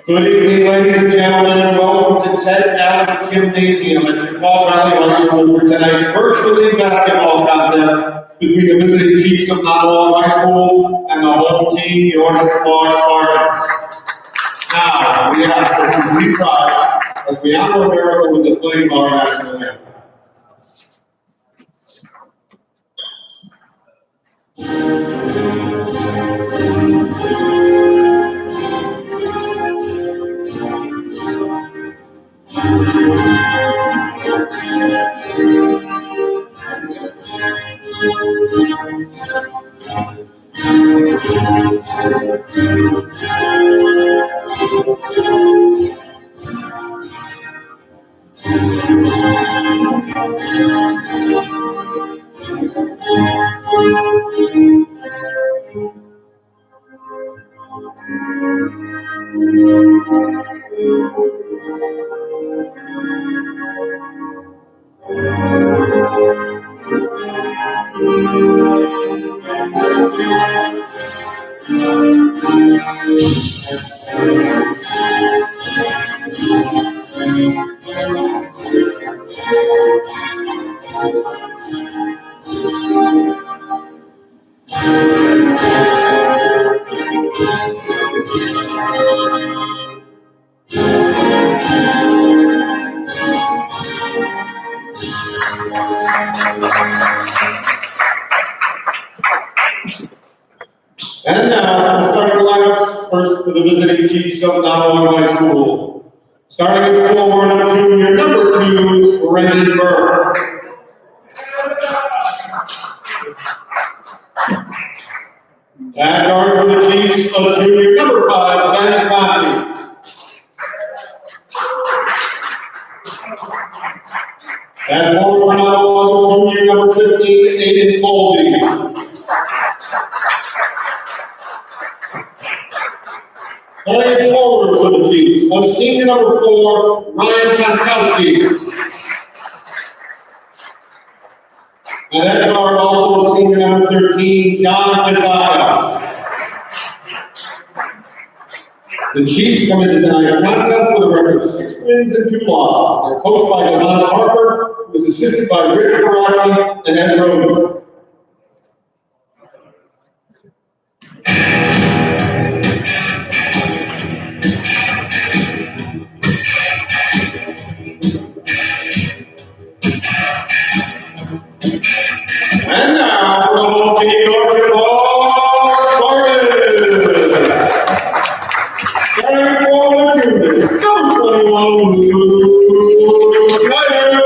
Good evening, ladies and gentlemen, and welcome to Ted Alex Gymnasium at Shepaug High School for tonight's virtually basketball contest between the visiting Chiefs of Nonnewaug High School and the home team, your Shepaug Spartans. Now, we ask that you please rise as we honor America with the playing of our national anthem. And now, the starting lineups, first for the visiting Chiefs of Nonnewaug High School. Starting at forward junior number 2, Brendan Burke. At guard for the Chiefs of junior number 5, Ben Clancy. At forward for Nonnewaug, junior number 15, Aiden Colby. Playing forward for the Chiefs, a senior number 4, Ryan Jankowski. And that guard also a senior number 13, John Pisaka. The Chiefs come into tonight's contest with a record of 6 wins and 2 losses. They're coached by Devon Parker, who is assisted by Rich Baraki and Ed Roden. And now, for the home team, your Shepaug Spartans. Starting forward juniors, number 21, Snyder.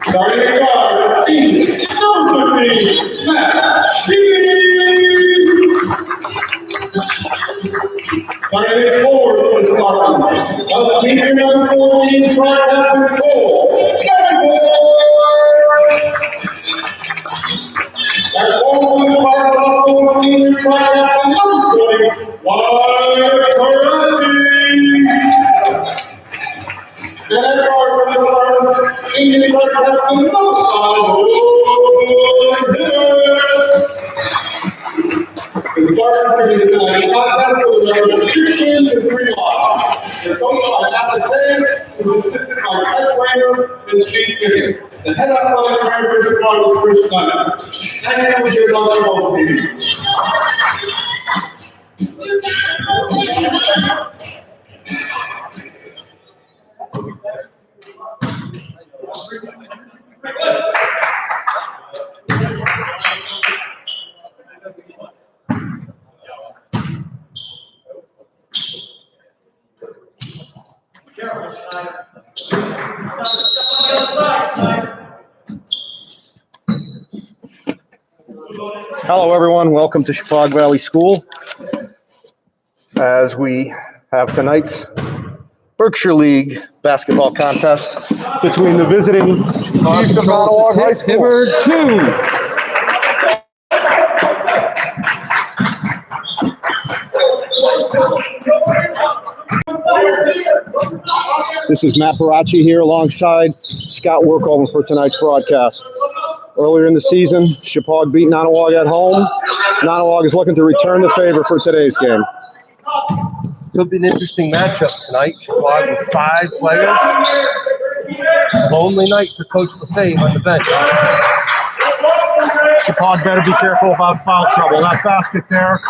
Starting at guard, senior, number 15, Matt Sheehy. Starting at forward for the Spartans, a senior number 14, Troy Captain Cole. At forward for the Spartans, also a senior trying out the number 20, Varsity. And at guard for the Spartans, senior trying out the number 5, the Spartans are in tonight's contest with a record of 6 wins and 3 losses. They're coached by Alex Hayes, who is assisted by Ted Rayner and Steve Finney. The head athletic trainer for Shepaug is Chris Snyder. And with your volleyball team. Hello everyone, welcome to Shepaug Valley School. As we have tonight's Berkshire League basketball contest between the visiting Chiefs of Nonnewaug High School. This is Matt Baracci here alongside Scott Workover for tonight's broadcast. Earlier in the season, Shepaug beat Nonnewaug at home. Nonnewaug is looking to return the favor for today's game. It'll be an interesting matchup tonight. Shepaug with 5 players. Lonely night for Coach LaFave on the bench. Shepaug better be careful about foul trouble. That basket there.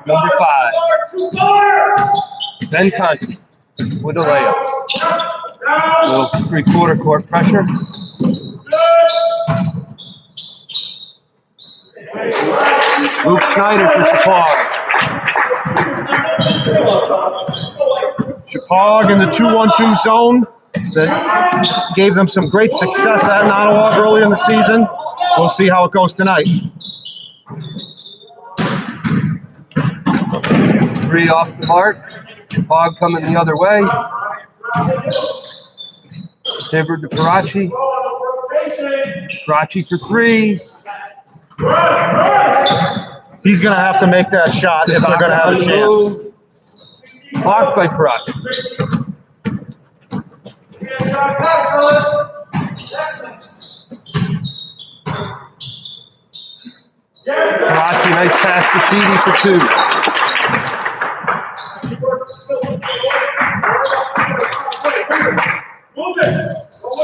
Number 5. Ben Conti with a layup. Little 3/4 court pressure. Luke Schneider for Shepaug. Shepaug in the 2-1-2 zone that gave them some great success at Nonnewaug earlier in the season. We'll see how it goes tonight. 3 off the mark. Shepaug coming the other way. Hibbard to Parachi. Parachi for 3. He's going to have to make that shot if they're going to have a chance. Blocked by Parachi. Parachi, nice pass to Sheedy for 2.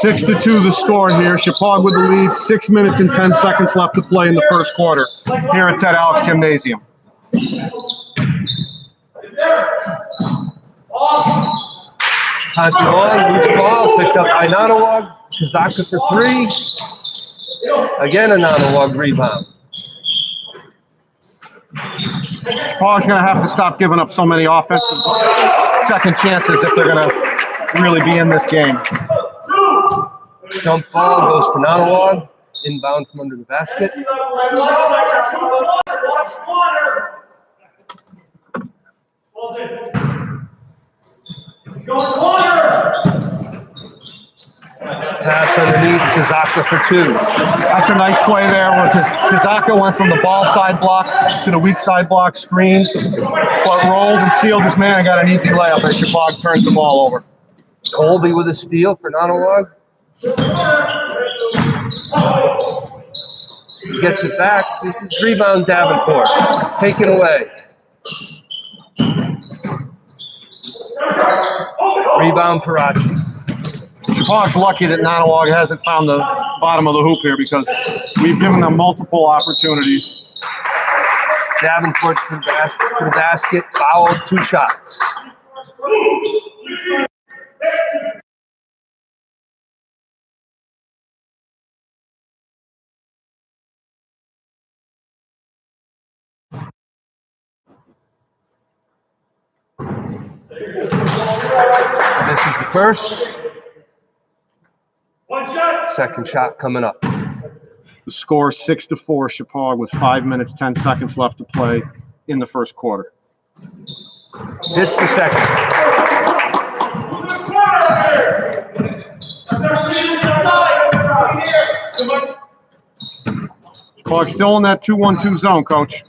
6-2 the score here. Shepaug with the lead. 6 minutes and 10 seconds left to play in the first quarter here at Ted Alex Gymnasium. Conti on, loose ball, picked up by Nonnewaug. Kazaka for 3. Again, a Nonnewaug rebound. Shepaug's going to have to stop giving up so many offensive second chances if they're going to really be in this game. Jump ball goes to Nonnewaug. Inbound from under the basket. Pass underneath, Kazaka for 2. That's a nice play there where Kazaka went from the ball side block to the weak side block screen, but rolled and sealed his man and got an easy layup as Shepaug turns the ball over. Colby with a steal for Nonnewaug. He gets it back. This is rebound Davenport. Taken away. Rebound Parachi. Shepaug's lucky that Nonnewaug hasn't found the bottom of the hoop here because we've given them multiple opportunities. Davenport to the basket, fouled, 2 shots. This is the first. Second shot coming up. The score 6-4 Shepaug with 5 minutes, 10 seconds left to play in the first quarter. Hits the second. Shepaug still in that 2-1-2 zone, Coach.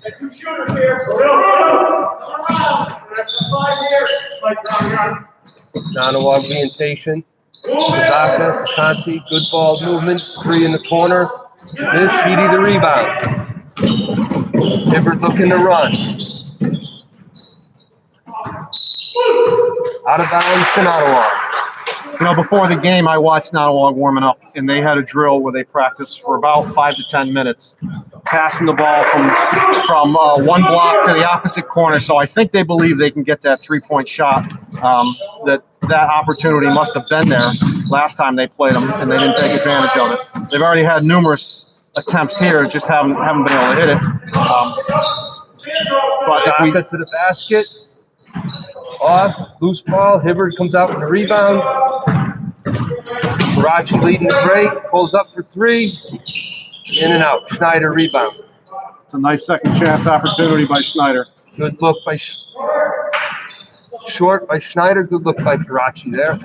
Nonnewaug being patient. Kazaka, Conti, good ball movement. 3 in the corner. This, Sheedy the rebound. Hibbert looking to run. Out of bounds to Nonnewaug. You know, before the game, I watched Nonnewaug warming up, and they had a drill where they practiced for about 5 to 10 minutes, passing the ball from one block to the opposite corner. So I think they believe they can get that 3-point shot. That opportunity must have been there last time they played them, and they didn't take advantage of it. They've already had numerous attempts here, just haven't been able to hit it. But to the basket. off, loose ball. Hibbard comes out with the rebound. Karachi leading the break, pulls up for three. In and out. Schneider rebound. It's a nice second chance opportunity by Schneider. Good look by short by Schneider. Good look by Karachi there.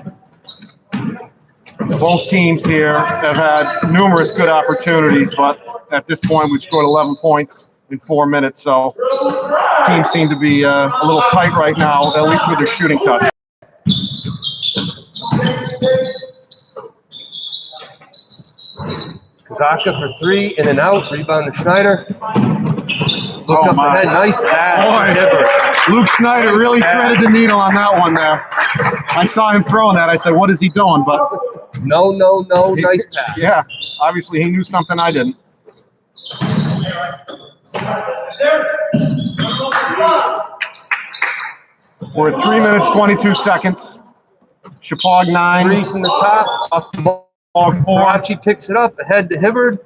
Both teams here have had numerous good opportunities, but at this point we've scored 11 points in 4 minutes, so teams seem to be a little tight right now, at least with their shooting touch. Kazaka for three, in and out, rebound to Schneider. Look up my. ahead, nice pass. Boy, Luke Schneider really threaded the needle on that one there. I saw him throwing that. I said, what is he doing? But no, nice pass. yeah, obviously he knew something I didn't. We're at 3 minutes, 22 seconds. Shepaug 9. Three from the top, off the ball. Shepaug 4. Karachi picks it up, ahead to Hibbard.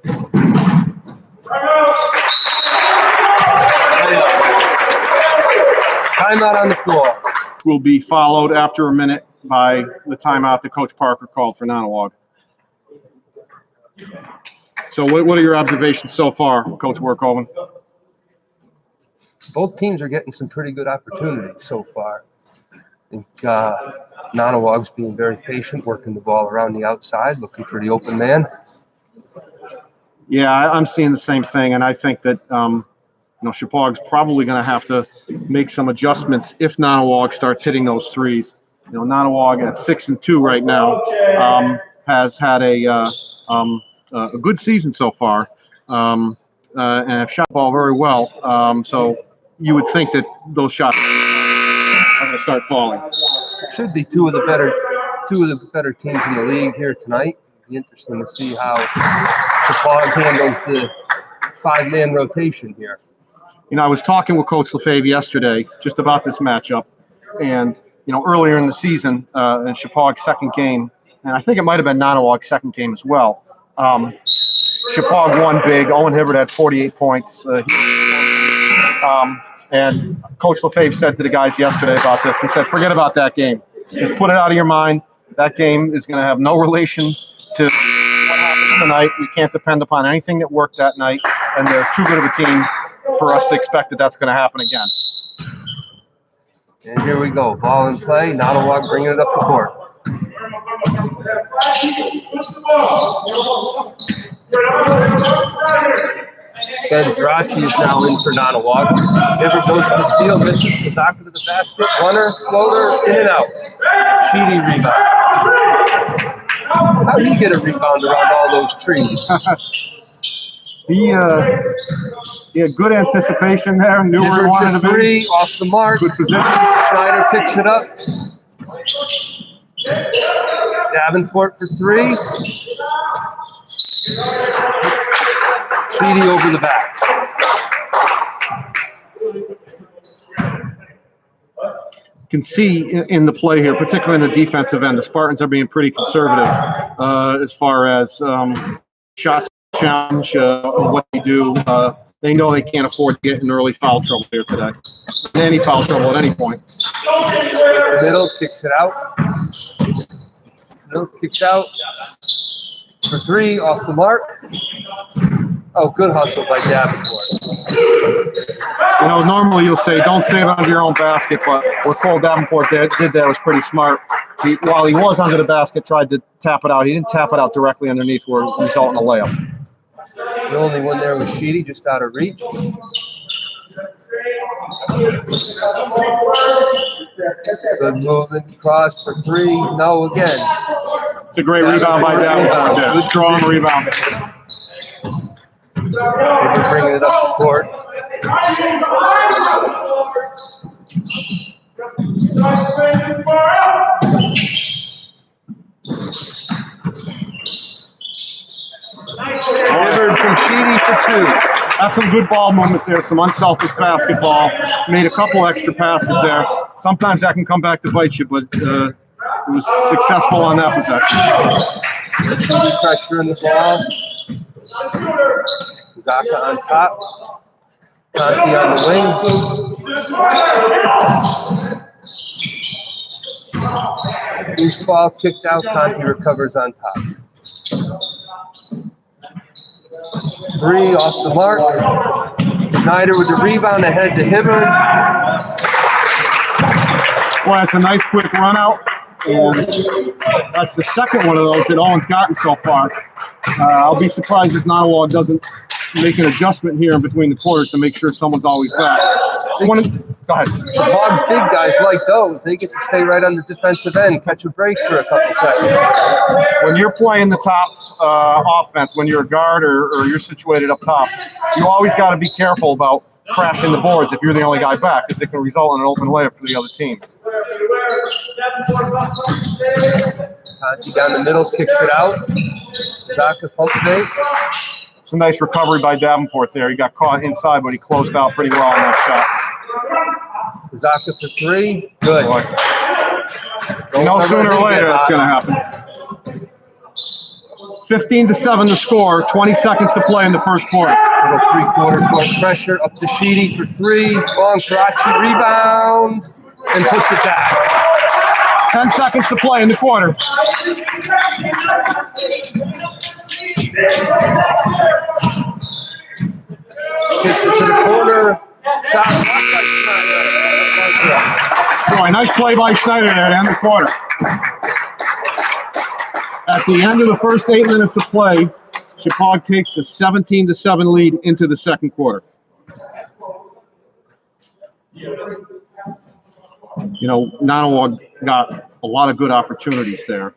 Timeout on the floor. Will be followed after a minute by the timeout that Coach Parker called for Nonnewaug. So what are your observations so far, Coach Workoven? Both teams are getting some pretty good opportunities so far. I think Nonnewaug's being very patient, working the ball around the outside, looking for the open man. Yeah, I'm seeing the same thing, and I think that Shepaug's probably going to have to make some adjustments if Nonnewaug starts hitting those threes. Nonnewaug at 6-2 right now has had a good season so far, and have shot the ball very well. So you would think that those shots are going to start falling. Should be two of the better teams in the league here tonight. It'll be interesting to see how Shepaug handles the 5-man rotation here. I was talking with Coach Lefebvre yesterday just about this matchup, and earlier in the season, in Shepaug's second game, and I think it might have been Nonnewaug's second game as well. Shepaug won big. Owen Hibbard had 48 points. And Coach Lefebvre said to the guys yesterday about this, he said, forget about that game. Just put it out of your mind. That game is going to have no relation to what happened tonight. We can't depend upon anything that worked that night, and they're too good of a team for us to expect that that's going to happen again. And here we go. Ball in play. Nonnewaug bringing it up the court. Ben Karachi is now in for Nonnewaug. Hibbard goes to the steal, misses. Kazaka to the basket. Runner, floater, in and out. Sheedy rebound. How did he get a rebound around all those trees? He had good anticipation there, knew where he wanted to be. Three, off the mark. Good position. Schneider picks it up. Davenport for three. Sheedy over the back. You can see in the play here, particularly in the defensive end, the Spartans are being pretty conservative as far as shots challenge, what they do. They know they can't afford to get in early foul trouble here today. Any foul trouble at any point. Middle kicks it out. Middle kicks out for three, off the mark. Oh, good hustle by Davenport. Normally you'll say, don't save under your own basket, but what Cole Davenport did there was pretty smart. While he was under the basket, tried to tap it out. He didn't tap it out directly underneath where it resulted in a layup. The only one there was Sheedy, just out of reach. Good movement, cross for three, no again. It's a great rebound by Davenport. Yeah, strong rebound. They're bringing it up the court. Hibbard from Sheedy for two. That's some good ball movement there, some unselfish basketball. Made a couple extra passes there. Sometimes that can come back to bite you, but it was successful on that possession. Sheedy pressure in the ball. Zaka on top. Conti on the wing. Loose ball kicked out. Conti recovers on top. 3 off the mark. Schneider with the rebound ahead to Hibbard. Well, that's a nice quick run out. And that's the second one of those that Owen's gotten so far. I'll be surprised if Nonnewaug doesn't make an adjustment here in between the quarters to make sure someone's always back. Go ahead. Shepaug's big guys like those. They get to stay right on the defensive end, catch a break for a couple seconds. When you're playing the top offense, when you're a guard or you're situated up top, you always got to be careful about crashing the boards if you're the only guy back, because it can result in an open layup for the other team. Conti down the middle, kicks it out. Zaka pump fake. It's a nice recovery by Davenport there. He got caught inside, but he closed out pretty well on that shot. Zaka for 3. Good. You know, sooner or later that's going to happen. 15-7 to score. 20 seconds to play in the first quarter. Little 3-quarter court pressure up to Sheedy for 3. Long Karachi rebound and puts it back. 10 seconds to play in the quarter. Kicks it to the corner. Shot. Boy, nice play by Schneider there to end the quarter. At the end of the first 8 minutes of play, Shepaug takes a 17-7 lead into the second quarter. You know, Nonnewaug got a lot of good opportunities there.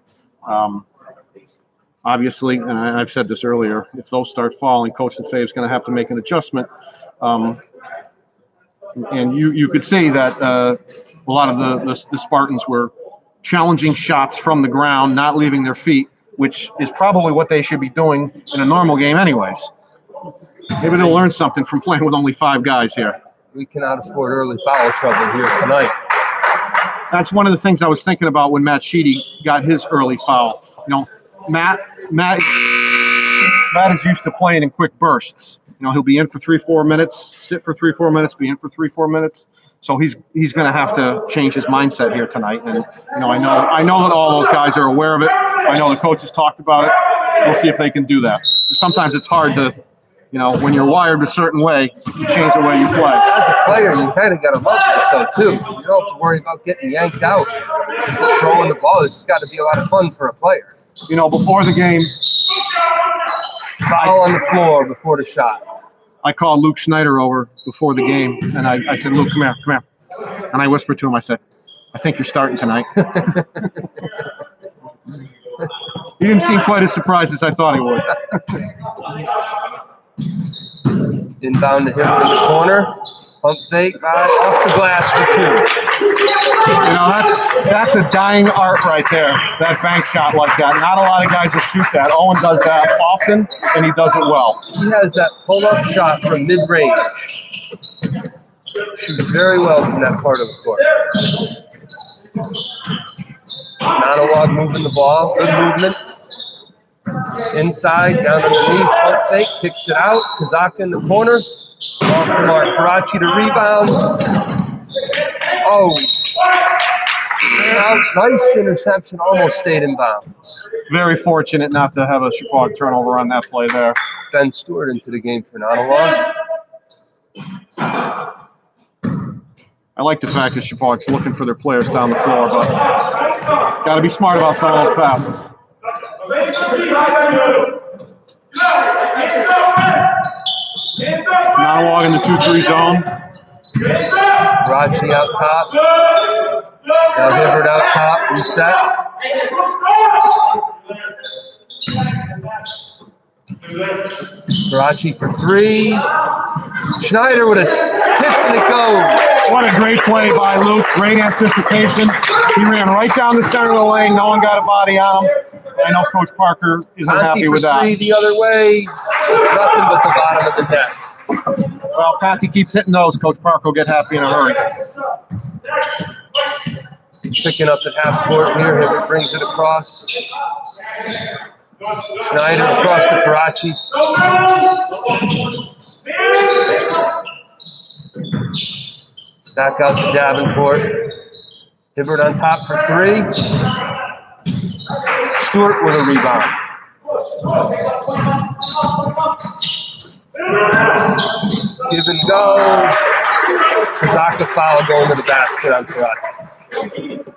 Obviously, and I've said this earlier, if those start falling, Coach LaFave's going to have to make an adjustment. And you could see that a lot of the Spartans were challenging shots from the ground, not leaving their feet, which is probably what they should be doing in a normal game anyways. Maybe they'll learn something from playing with only 5 guys here. We cannot afford early foul trouble here tonight. That's one of the things I was thinking about when Matt Sheedy got his early foul. You know, Matt is used to playing in quick bursts. You know, he'll be in for 3-4 minutes, sit for 3-4 minutes, be in for 3-4 minutes. So he's going to have to change his mindset here tonight. And you know, I know that all those guys are aware of it. I know the coaches talked about it. We'll see if they can do that. Sometimes it's hard to, you know, when you're wired a certain way, you change the way you play. As a player, you kind of got to love this though too. You don't have to worry about getting yanked out, throwing the ball. It's got to be a lot of fun for a player. You know, before the game, foul on the floor before the shot. I called Luke Schneider over before the game, and I said, Luke, come here. And I whispered to him, I said, I think you're starting tonight. He didn't seem quite as surprised as I thought he would. Inbound to him in the corner. Pump fake, off the glass for 2. You know, that's a dying art right there, that bank shot like that. Not a lot of guys will shoot that. Owen does that often, and he does it well. He has that pull-up shot from mid-range. Shoots very well from that part of the court. Nonnewaug moving the ball, good movement. Inside, down underneath, pump fake, kicks it out. Kazaka in the corner. Off the mark, Karachi to rebound. Oh. Nice interception, almost stayed in bounds. Very fortunate not to have a Shepaug turnover on that play there. Ben Stewart into the game for Nonnewaug. I like the fact that Shepaug's looking for their players down the floor, but got to be smart about some of those passes. Nonnewaug in the 2-3 zone. Raji out top. Now Hibbard out top. Reset. Raji for 3. Schneider with a tip and it goes. What a great play by Luke. Great anticipation. He ran right down the center of the lane. No one got a body on him. I know Coach Parker isn't happy with that. 3 the other way. Nothing but the bottom of the net. Well, Patty keeps hitting those. Coach Parker will get happy in a hurry. Picking up at half court here. Hibbert brings it across. Schneider across to Karachi. Back out to Davenport. Hibbert on top for 3. Stewart with a rebound. Give and go. Kazaka foul going to the basket on Karate.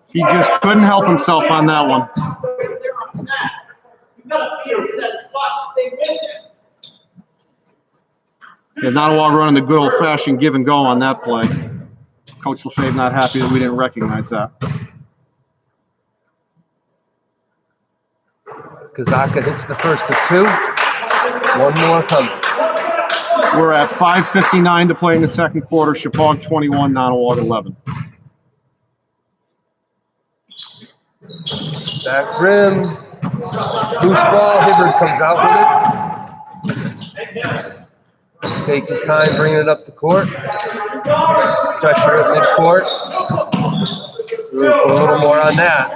He just couldn't help himself on that one. Yeah, Nonnewaug running the good old-fashioned give and go on that play. Coach LaFave not happy that we didn't recognize that. Kazaka hits the first of 2. One more coming. We're at 5:59 to play in the second quarter. Shepaug 21, Nonnewaug 11. Back rim. Loose ball. Hibbert comes out with it. Takes his time bringing it up the court. Pressure at midcourt. A little more on that.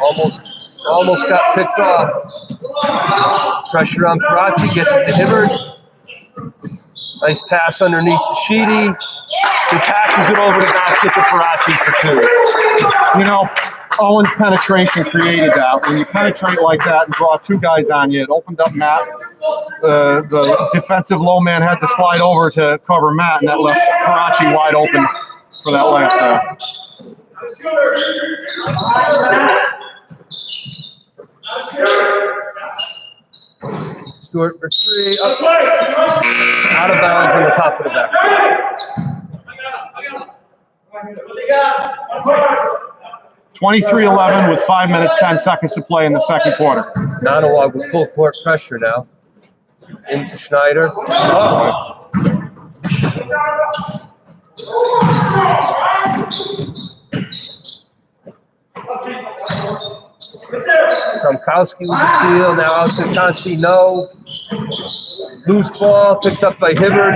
Almost got picked off. Pressure on Karachi. Gets it to Hibbert. Nice pass underneath the Sheedy. He passes it over the basket to Karachi for 2. You know, Owen's penetration created that. When you penetrate like that and draw 2 guys on you, it opened up Matt. The defensive low man had to slide over to cover Matt, and that left Karachi wide open for that layup there. Stewart for 3. Out of bounds on the top of the back. 23-11 with 5 minutes, 10 seconds to play in the second quarter. Nonnewaug with full court pressure now. Into Schneider. Oh. Kromkowski with the steal. Now out to Conti. No. Loose ball picked up by Hibbert.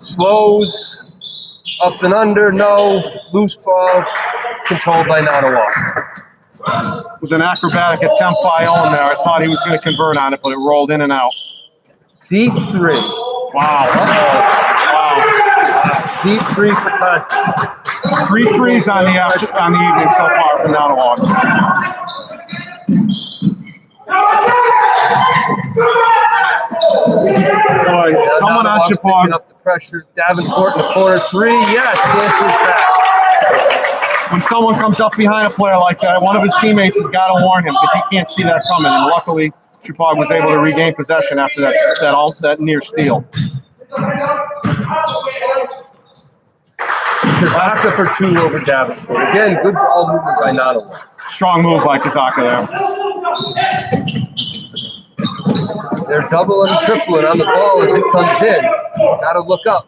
Slows. Up and under. No. Loose ball. Controlled by Nonnewaug. It was an acrobatic attempt by Owen there. I thought he was going to convert on it, but it rolled in and out. Deep 3. Wow. Wow. Deep 3 for Conti. 3 threes on the evening so far from Nonnewaug. Boy, someone on Shepaug. Up the pressure. Davenport in the corner. 3. Yes, the answer is back. When someone comes up behind a player like that, one of his teammates has got to warn him because he can't see that coming. And luckily, Shepaug was able to regain possession after that near steal. Kazaka for 2 over Davenport. Again, good ball movement by Nonnewaug. Strong move by Kazaka there. They're doubling and tripling on the ball as it comes in. Got to look up.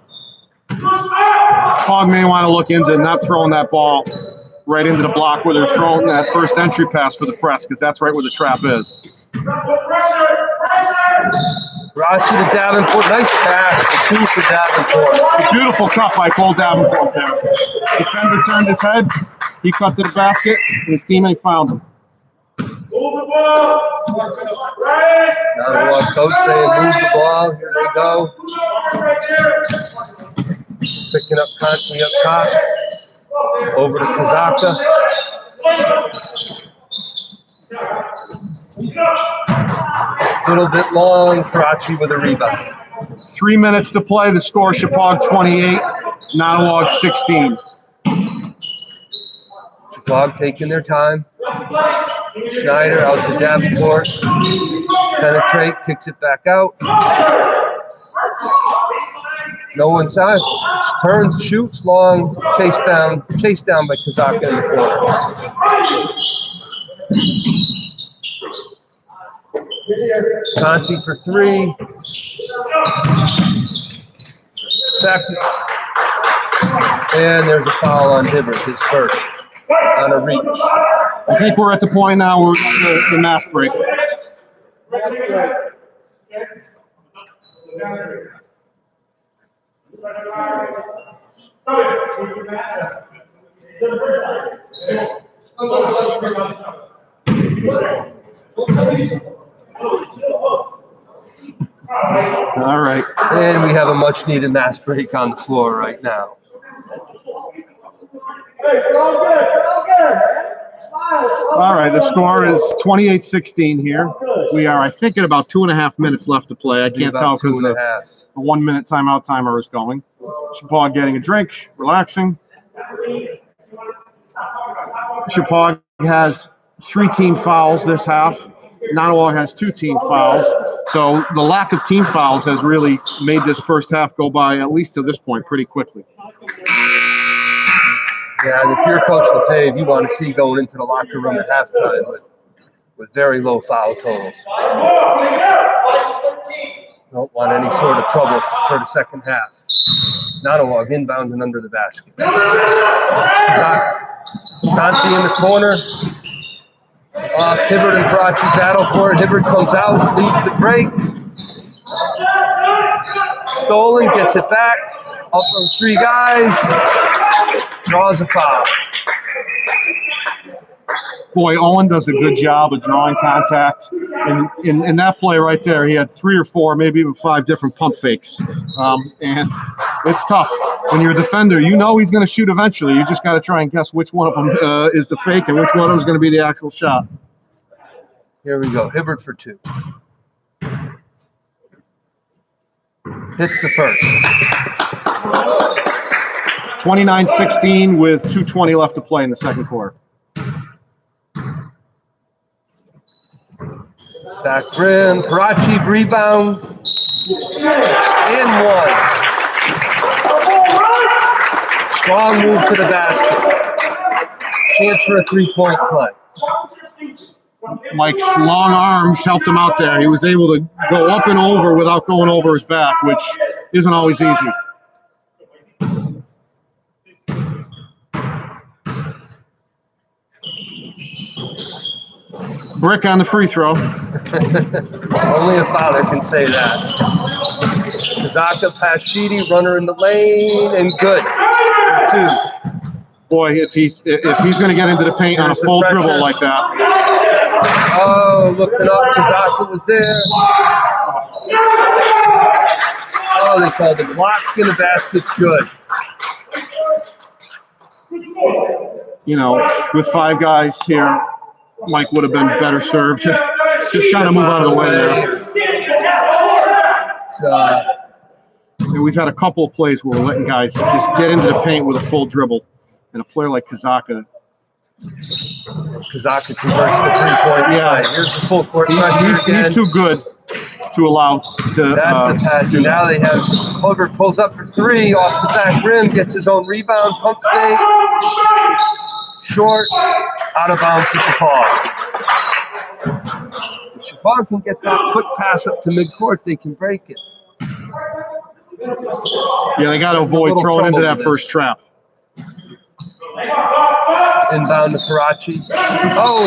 Hog may want to look into not throwing that ball right into the block where they're throwing that first entry pass for the press, because that's right where the trap is. Rachi to Davenport. Nice pass. 2 for Davenport. Beautiful cut by Cole Davenport there. Defender turned his head. He cut to the basket, and his teammate found him. Nonnewaug coach saying move the ball. Here they go. Picking up Conti up top. Over to Kazaka. Little bit long. Karachi with a rebound. 3 minutes to play. The score: Shepaug 28, Nonnewaug 16. Shepaug taking their time. Schneider out to Davenport. Penetrate, kicks it back out. No one side. Turns, shoots, long, chased down by Kazaka in the corner. Conti for 3. Back. And there's a foul on Hibbert, his first, on a reach. I think we're at the point now where the mass break. All right. And we have a much needed mass break on the floor right now. All right, the score is 28-16 here. We are, I think, at about 2.5 minutes left to play. I can't tell because the 1 minute timeout timer is going. Shepaug getting a drink, relaxing. Shepaug has 3 team fouls this half. Nonnewaug has 2 team fouls. So the lack of team fouls has really made this first half go by, at least to this point, pretty quickly. Yeah, and if you're Coach LaFave, you want to see going into the locker room at halftime with very low foul totals. Don't want any sort of trouble for the second half. Nonnewaug inbound and under the basket. Conti in the corner. Hibbert and Karachi battle for it. Hibbert comes out, leads the break. Stolen, gets it back. Up from 3 guys. Draws a foul. Boy, Owen does a good job of drawing contact. In that play right there, he had 3 or 4, maybe even 5 different pump fakes. And it's tough. When you're a defender, you know he's going to shoot eventually. You just got to try and guess which one of them is the fake and which one of them is going to be the actual shot. Here we go. Hibbert for 2. Hits the first. 29-16 with 2:20 left to play in the second quarter. Back rim, Karachi rebound, and 1. Strong move to the basket. Chance for a 3-point play. Mike's long arms helped him out there. He was able to go up and over without going over his back, which isn't always easy. Brick on the free throw. Only a father can say that. Kazaka past Sheedy, runner in the lane, and good. 2. Boy, if he's going to get into the paint on a full dribble like that. Oh, looking up, Kazaka was there. Oh, they called the block in the basket's good. You know, with 5 guys here, Mike would have been better served to just kind of move out of the way there. And we've had a couple of plays where we're letting guys just get into the paint with a full dribble. And a player like Kazaka converts the 3-point. Yeah, here's the full court pressure. He's too good to allow to. That's the pass. And now they have Hilbert pulls up for 3 off the back rim, gets his own rebound, pump fake, short, out of bounds to Shepaug. If Shepaug can get that quick pass up to midcourt, they can break it. Yeah, they got to avoid throwing into that first trap. Inbound to Karachi. Oh!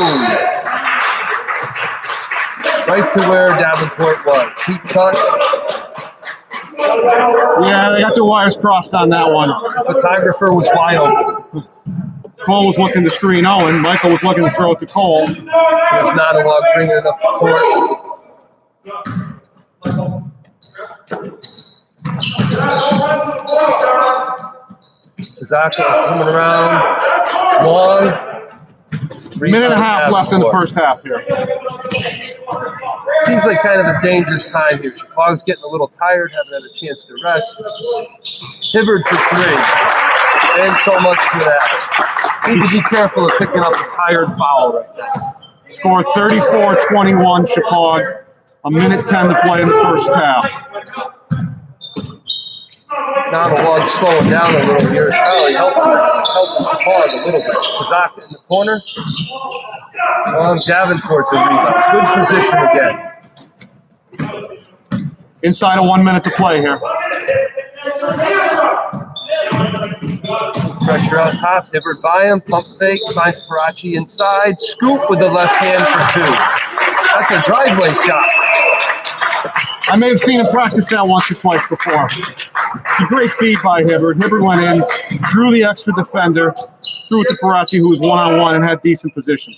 Right to where Davenport was. He cut. Yeah, they got their wires crossed on that one. Photographer was wide open. Cole was looking to screen Owen. Michael was looking to throw it to Cole. There's Nonnewaug bringing it up the court. Zaka coming around. Long. Minute and a half left in the first half here. Seems like kind of a dangerous time here. Shepaug's getting a little tired, haven't had a chance to rest. Hibbert for 3. And so much for that. Need to be careful of picking up a tired foul right now. Score 34-21 Shepaug. A minute 10 to play in the first half. Nonnewaug slowing down a little here. Oh, he helping Shepaug a little bit. Kazaka in the corner. Davenport's a rebound. Good position again. Inside of 1 minute to play here. Pressure out top. Hibbert by him. Pump fake. Finds Karachi inside. Scoop with the left hand for 2. That's a driveway shot. I may have seen him practice that once or twice before. It's a great feed by Hibbert. Hibbert went in, drew the extra defender, threw it to Karachi, who was one-on-one and had decent position.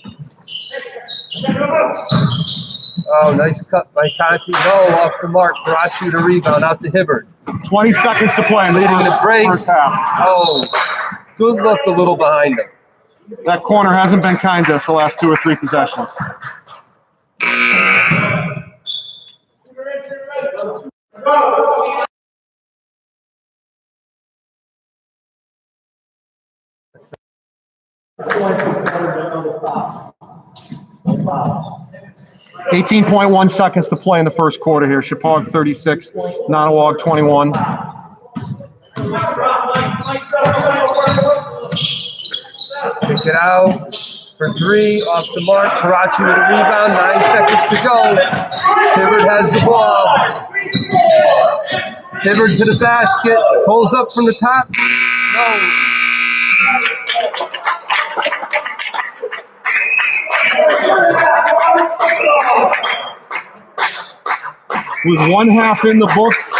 Oh, nice cut by Conti. No, off the mark. Karachi to rebound, out to Hibbert. 20 seconds to play in the Leading the break. first half. Oh, good look a little behind him. That corner hasn't been kind to us the last 2 or 3 possessions. $18.1 seconds to play in the first quarter here. Shepaug 36, Nonnewaug 21. Pick it out for 3, off the mark. Karachi with a rebound, 9 seconds to go. Hibbert has the ball. Hibbert to the basket, pulls up from the top. No. With 1 half in the books,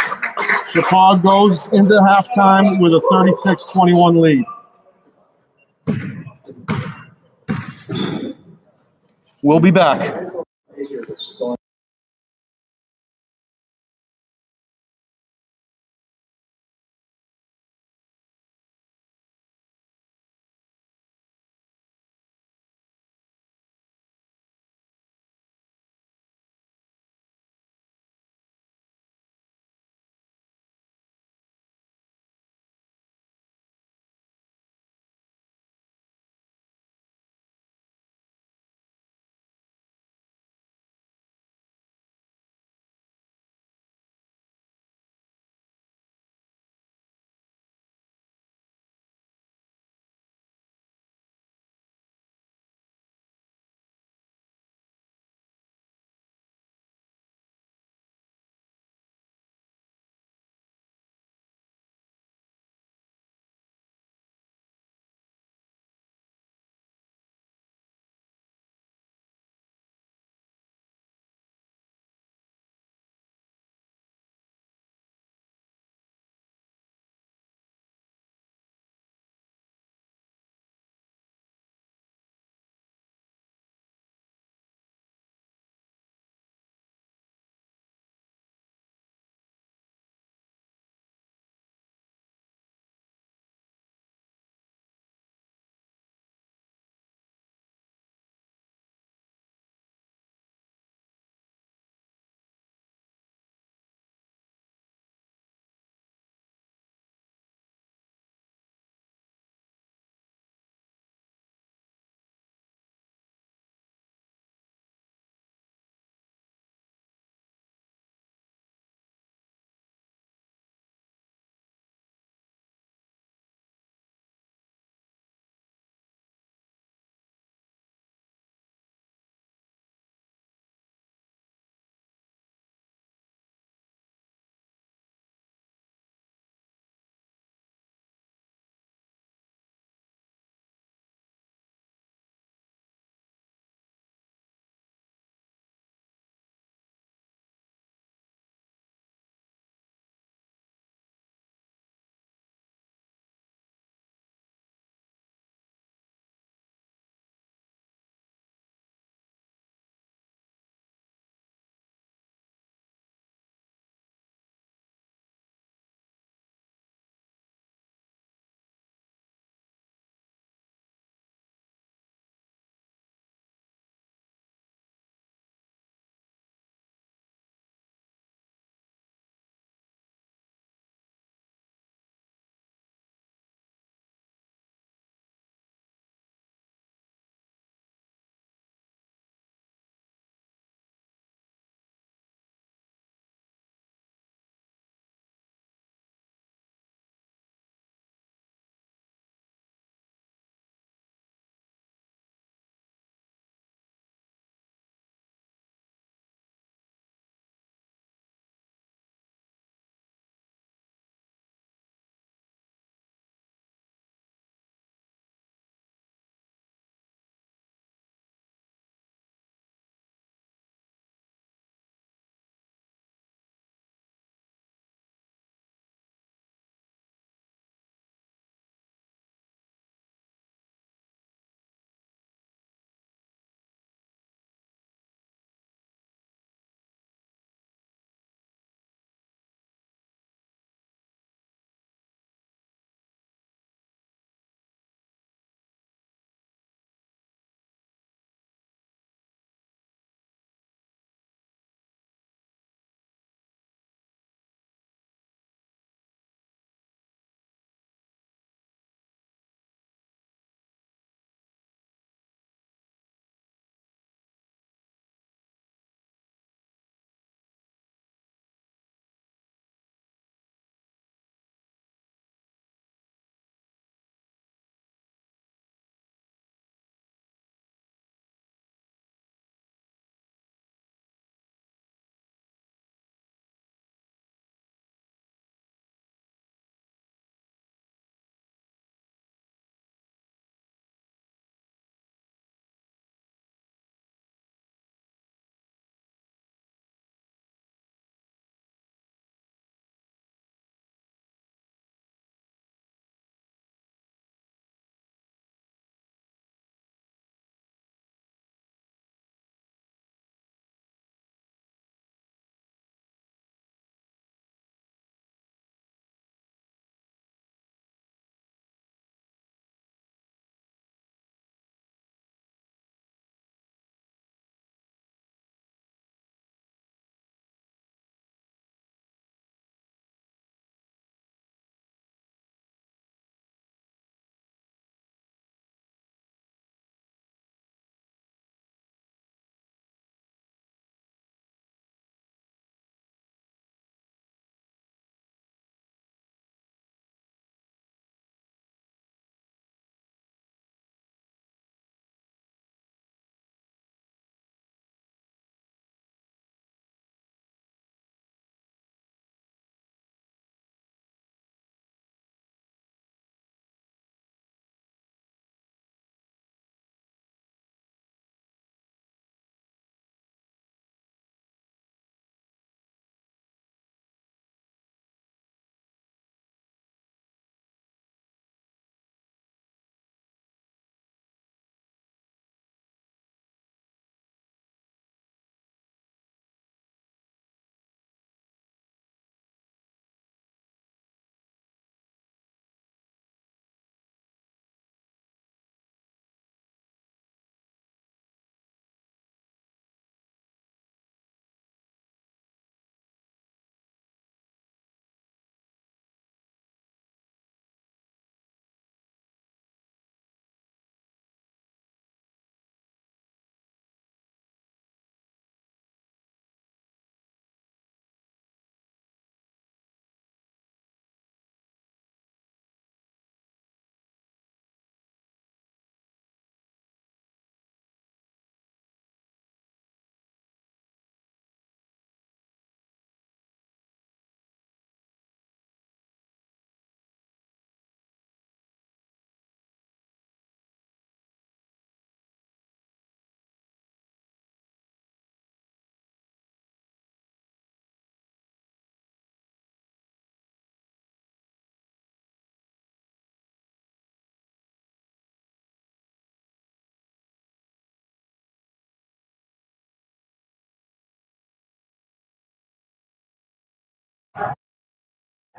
Shepaug goes into halftime with a 36-21 lead. We'll be back.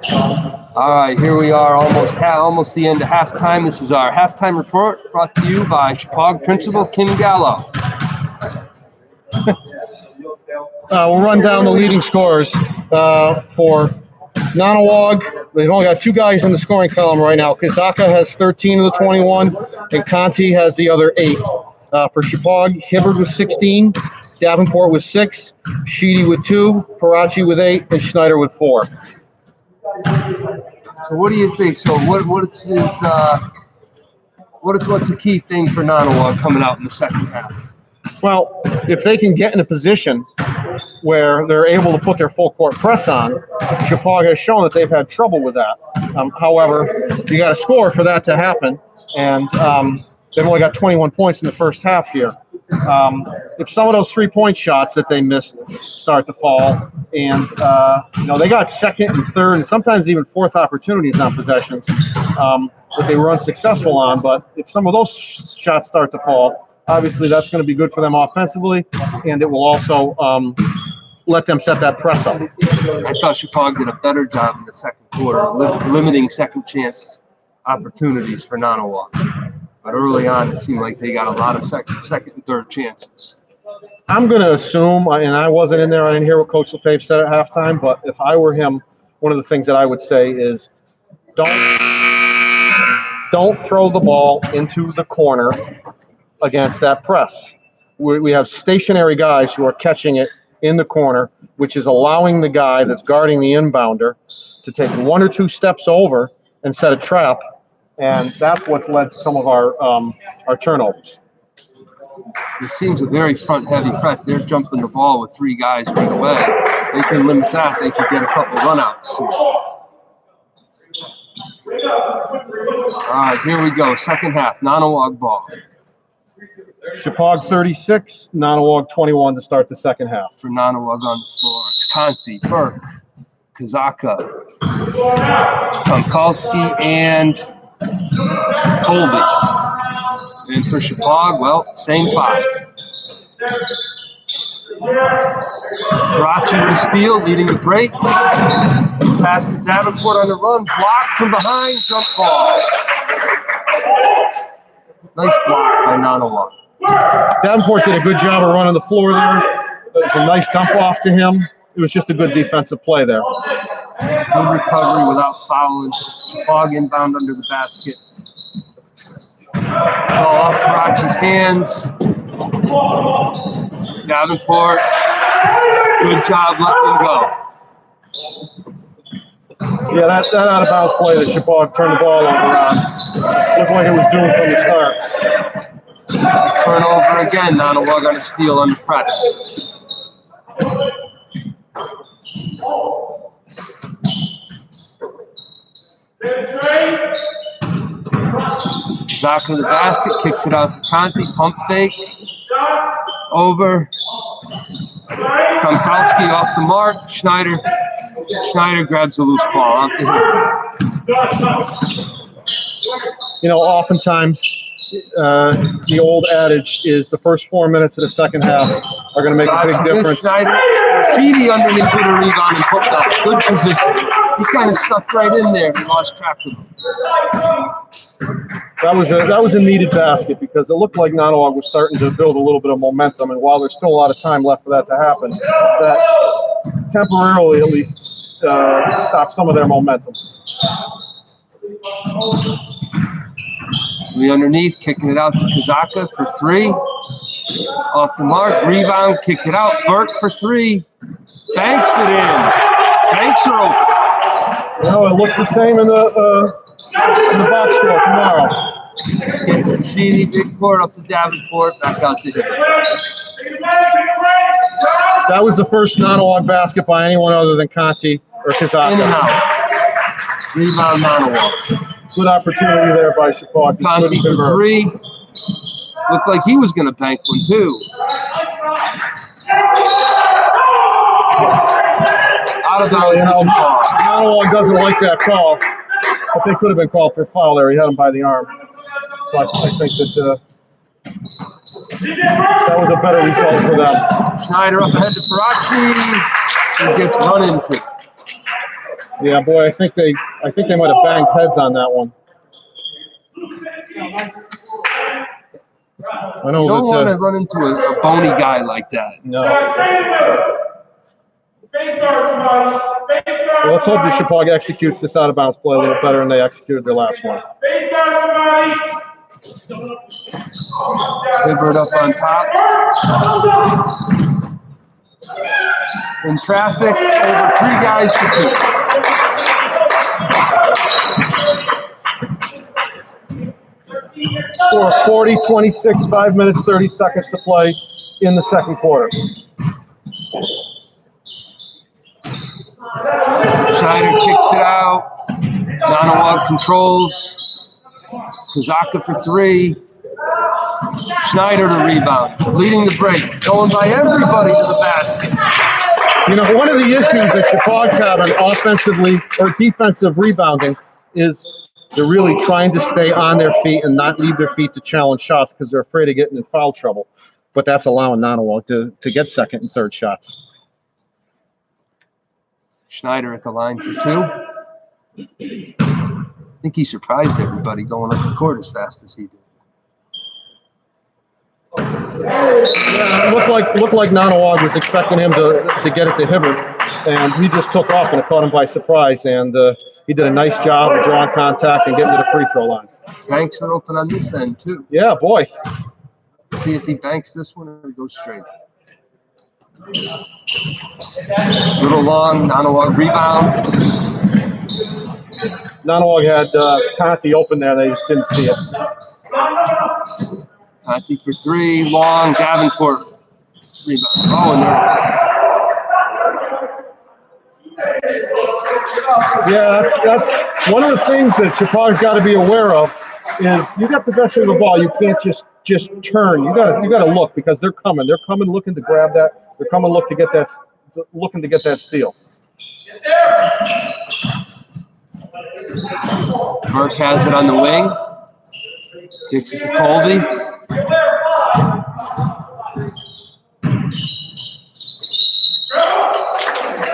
All right, here we are, almost the end of halftime. This is our halftime report brought to you by Shepaug Principal Kim Gallo. We'll run down the leading scorers for Nonnewaug. They've only got 2 guys in the scoring column right now. Kazaka has 13 of the 21, and Conti has the other 8. For Shepaug, Hibbard with 16, Davenport with 6, Sheedy with 2, Parachi with 8, and Schneider with 4. So what do you think? So what's the key thing for Nonnewaug coming out in the second half? Well, if they can get in a position where they're able to put their full court press on, Shepaug has shown that they've had trouble with that. However, you got to score for that to happen, and they've only got 21 points in the first half here. If some of those 3-point shots that they missed start to fall, and they got second and third and sometimes even fourth opportunities on possessions that they were unsuccessful on, but if some of those shots start to fall, obviously that's going to be good for them offensively, and it will also let them set that press up. I thought Shepaug did a better job in the second quarter, limiting second chance opportunities for Nonnewaug. But early on, it seemed like they got a lot of second and third chances. I'm going to assume, and I wasn't in there, I didn't hear what Coach LeFave said at halftime, but if I were him, one of the things that I would say is don't throw the ball into the corner against that press. We have stationary guys who are catching it in the corner, which is allowing the guy that's guarding the inbounder to take 1 or 2 steps over and set a trap, and that's what's led to some of our turnovers. It seems a very front-heavy press. They're jumping the ball with 3 guys right away. They can limit that. They could get a couple runouts. All right, here we go. Second half, Nonnewaug ball. Shepaug 36, Nonnewaug 21 to start the second half. For Nonnewaug on the floor, it's Conti, Burke, Kazaka, Tomkalski, and Colby. And for Shepaug, well, same 5. Parachi with a steal, leading the break. Pass to Davenport on the run, blocked from behind, jump ball. Nice block by Nonnewaug. Davenport did a good job of running the floor there. It was a nice dump off to him. It was just a good defensive play there. Good recovery without fouling. Shepaug inbound under the basket. Ball off Parachi's hands. Davenport, good job letting him go. Yeah, that out of bounds play that Shepaug turned the ball over on looked like it was doomed from the start. Turnover again. Nonnewaug on a steal on the press. Zaka to the basket, kicks it out to Conti, pump fake, over. Tomkalski off the mark. Schneider grabs the loose ball out to him. Oftentimes the old adage is the first 4 minutes of the second half are going to make a big difference. Sheedy underneath with a rebound and put that. Good position. He kind of stuck right in there. He lost track of him. That was a needed basket because it looked like Nonnewaug was starting to build a little bit of momentum, and while there's still a lot of time left for that to happen, that temporarily at least stopped some of their momentum. We underneath, kicking it out to Kazaka for 3. Off the mark, rebound, kick it out. Burke for 3. Banks it in. Banks are open. It looks the same in the box score tomorrow. Sheedy, big court up to Davenport, back out to him. That was the first Nonnewaug basket by anyone other than Conti or Kazaka. In and out. Rebound Nonnewaug. Good opportunity there by Shepaug. Conti for 3. Looked like he was going to bank one too. Out of bounds. Nonnewaug doesn't like that call, but they could have been called for a foul there. He had him by the arm. So I think that that was a better result for them. Schneider up ahead to Parachi. He gets run into. Yeah, boy, I think they might have banged heads on that one. I know You don't want to that. run into a bony guy like that. No. Well, let's hope the Shepaug executes this out of bounds play a little better than they executed their last one. Hibbert up on top. In traffic, over 3 guys to 2. Score 40-26, 5 minutes, 30 seconds to play in the second quarter. Schneider kicks it out. Nonnewaug controls. Kozaka for 3. Schneider to rebound. Leading the break. Going by everybody to the basket. You know, one of the issues that Shepaug's having offensively or defensive rebounding is they're really trying to stay on their feet and not leave their feet to challenge shots because they're afraid of getting in foul trouble. But that's allowing Nonnewaug to get second and third shots. Schneider at the line for 2. I think he surprised everybody going up the court as fast as he did. Yeah, it looked like Nonnewaug was expecting him to get it to Hibbert, and he just took off and it caught him by surprise. And he did a nice job of drawing contact and getting to the free throw line. Banks are open on this end too. Yeah, boy. See if he banks this one or goes straight. Little long, Nonnewaug rebound. Nonnewaug had Conti open there. They just didn't see it. Conti for 3, long, Davenport rebound. Oh, and there. Yeah, that's one of the things that Shepaug's got to be aware of is you got possession of the ball. You can't just turn. You got to look because they're coming. They're coming looking to grab that. They're coming looking to get that steal. Burke has it on the wing. Kicks it to Colby.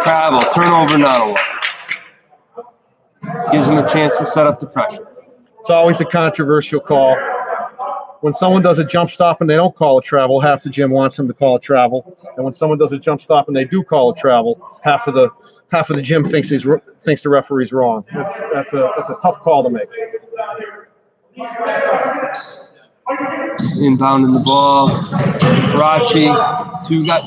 Travel, turnover, Nonnewaug. Gives him a chance to set up the pressure. It's always a controversial call. When someone does a jump stop and they don't call a travel, half the gym wants them to call a travel. And when someone does a jump stop and they do call a travel, half of the gym thinks the referee's wrong. That's a tough call to make. Inbounding the ball. Karachi. 2 guys.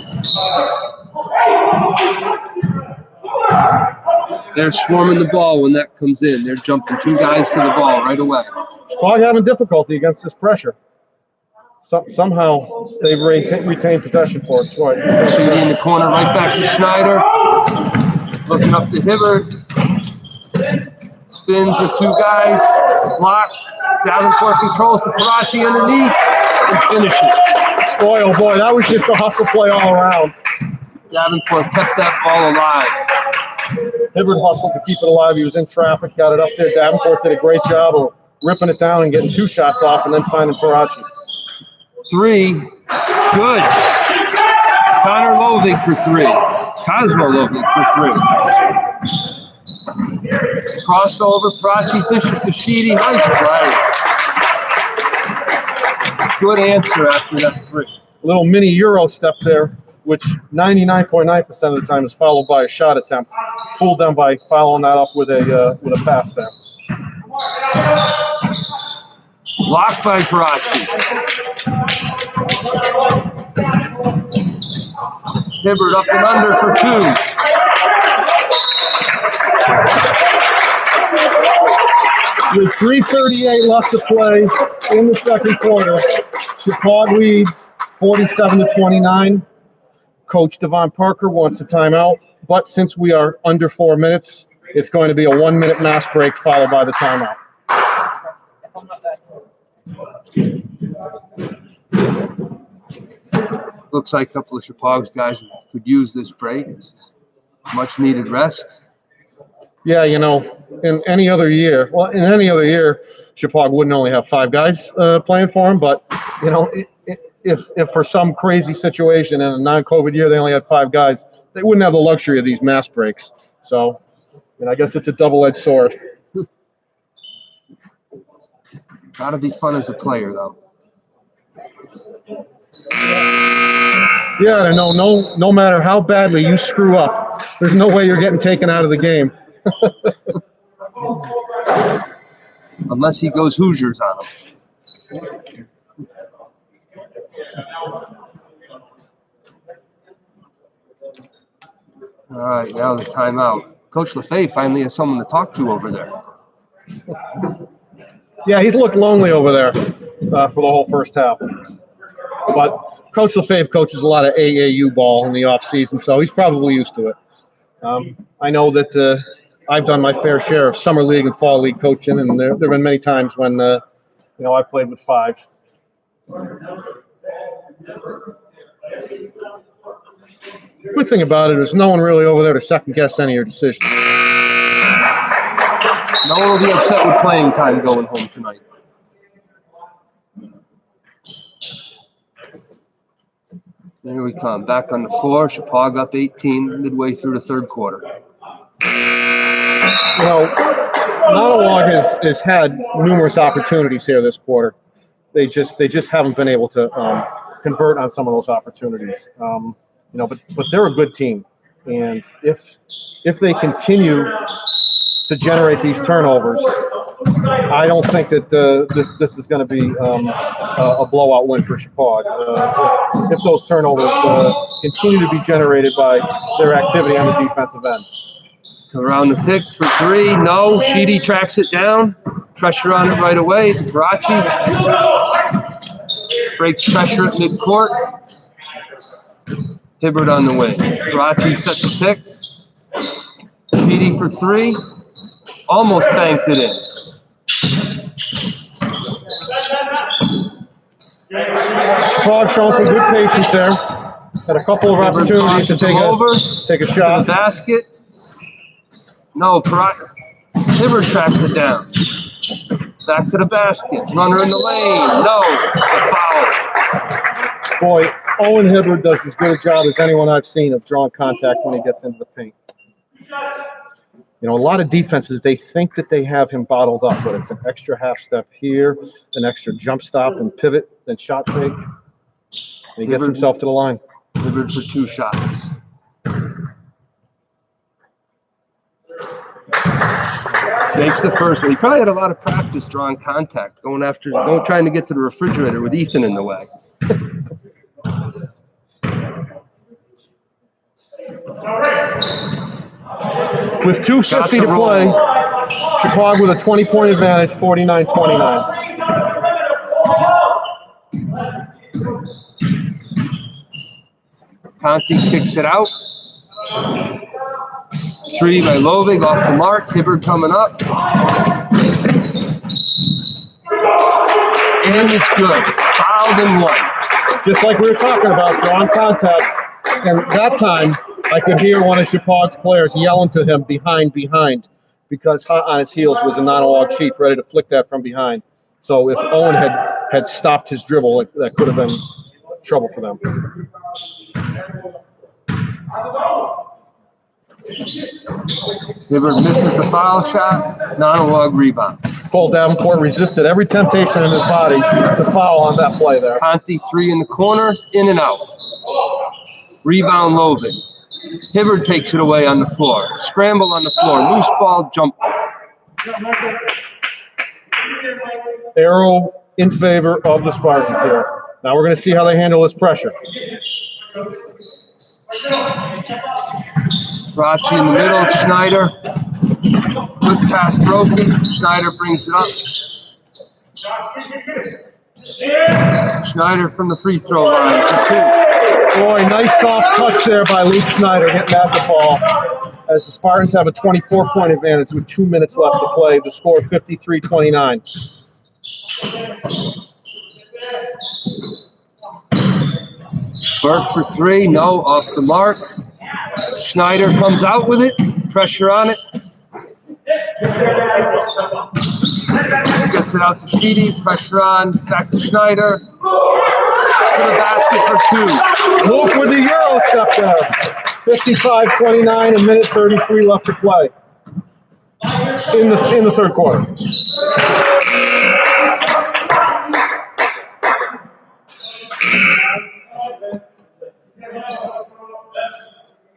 They're swarming the ball when that comes in. They're jumping 2 guys to the ball right away. Shepaug having difficulty against this pressure. Somehow they've retained possession for it. Sheedy in the corner, right back to Schneider. Looking up to Hibbert. Spins with 2 guys. Blocked. Davenport controls to Karachi underneath and finishes. Boy, oh boy, that was just a hustle play all around. Davenport kept that ball alive. Hibbert hustled to keep it alive. He was in traffic, got it up there. Davenport did a great job of ripping it down and getting 2 shots off and then finding Karachi. 3. Good. Connor Lovig for 3. Cosmo Lovig for 3. Crossover. Karachi dishes to Sheedy. Nice play. Good answer after that 3. A little mini Euro step there, which 99.9% of the time is followed by a shot attempt. Fooled them by following that up with a pass there. Blocked by Karachi. Hibbert up and under for 2. With 3:38 left to play in the second quarter, Shepaug leads 47-29. Coach Devon Parker wants a timeout, but since we are under 4 minutes, it's going to be a 1-minute mass break followed by the timeout. Looks like a couple of Shepaug's guys could use this break. Much needed rest. Yeah, you know, in any other year, Shepaug wouldn't only have 5 guys playing for him, but, you know, if for some crazy situation in a non-COVID year they only had 5 guys, they wouldn't have the luxury of these mass breaks. So And I guess it's a double-edged sword. Gotta be fun as a player, though. Yeah, I know. No matter how badly you screw up, there's no way you're getting taken out of the game. Unless he goes Hoosiers on him. All right, now the timeout. Coach LaFay finally has someone to talk to over there. Yeah, he's looked lonely over there for the whole first half. But Coach LaFave coaches a lot of AAU ball in the offseason, so he's probably used to it. I know that I've done my fair share of summer league and fall league coaching, and there have been many times when I played with 5. Good thing about it is no one really over there to second guess any of your decisions. No one will be upset with playing time going home tonight. Here we come. Back on the floor. Shepaug up 18 midway through the third quarter. Nonnewaug has had numerous opportunities here this quarter. They just haven't been able to convert on some of those opportunities. But they're a good team, and if they continue to generate these turnovers, I don't think that this is going to be a blowout win for Shepaug. If those turnovers continue to be generated by their activity on the defensive end. Around the pick for 3. No. Sheedy tracks it down. Pressure on it right away. Karachi breaks pressure at midcourt. Hibbert on the wing. Karachi sets the pick. Sheedy for 3. Almost banked it in. Frog showing some good patience there. Had a couple of opportunities to take a shot. To the basket. No, Hibbert tracks it down. Back to the basket. Runner in the lane. No, the foul. Boy, Owen Hibbert does as good a job as anyone I've seen of drawing contact when he gets into the paint. A lot of defenses, they think that they have him bottled up, but it's an extra half step here, an extra jump stop and pivot, then shot fake. And he gets himself to the line. Hibbert for 2 shots. Makes the first one. He probably had a lot of practice drawing contact, trying to get to the refrigerator with Ethan in the way. With 2:50 to play, Shepaug with a 20-point advantage, 49-29. Conti kicks it out. 3 by Lovig off the mark. Hibbert coming up. And it's good. Fouled and 1. Just like we were talking about, drawing contact. And that time, I could hear one of Shepaug's players yelling to him, behind, because hot on his heels was a Nonnewaug chief ready to flick that from behind. So if Owen had stopped his dribble, that could have been trouble for them. Hibbert misses the foul shot. Nonnewaug rebound. Cole Davenport resisted every temptation in his body to foul on that play there. Conti 3 in the corner, in and out. Rebound Lovig. Hibbert takes it away on the floor. Scramble on the floor. Loose ball, jump ball. Arrow in favor of the Spartans here. Now we're going to see how they handle this pressure. Rachi in the middle. Schneider. Quick pass broken. Schneider brings it up. Schneider from the free throw line for 2. Boy, nice soft touch there by Luke Schneider getting at the ball. As the Spartans have a 24-point advantage with 2 minutes left to play. The score 53-29. Burke for 3, no, off the mark. Schneider comes out with it, pressure on it. Gets it out to Sheedy, pressure on, back to Schneider. To the basket for 2. Luke with the Euro step there. 55-29, a minute 33 left to play. in the third quarter.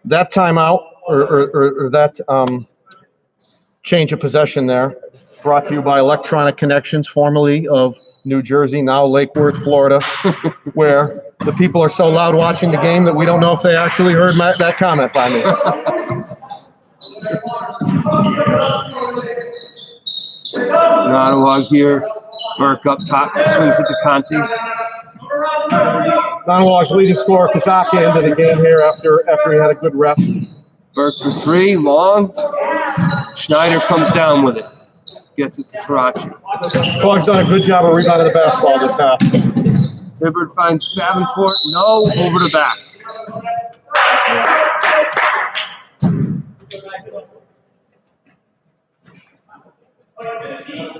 That timeout or that change of possession there brought to you by Electronic Connections, formerly of New Jersey, now Lake Worth, Florida, where the people are so loud watching the game that we don't know if they actually heard that comment by me. Nonnewaug here. Burke up top, swings it to Conti. Nonnewaug's leading scorer, Kazaka, into the game here after he had a good rest. Burke for three, long. Schneider comes down with it. Gets it to Karachi. Shepaug's done a good job of rebounding the basketball this half. Hibbert finds Davenport. No, over the back.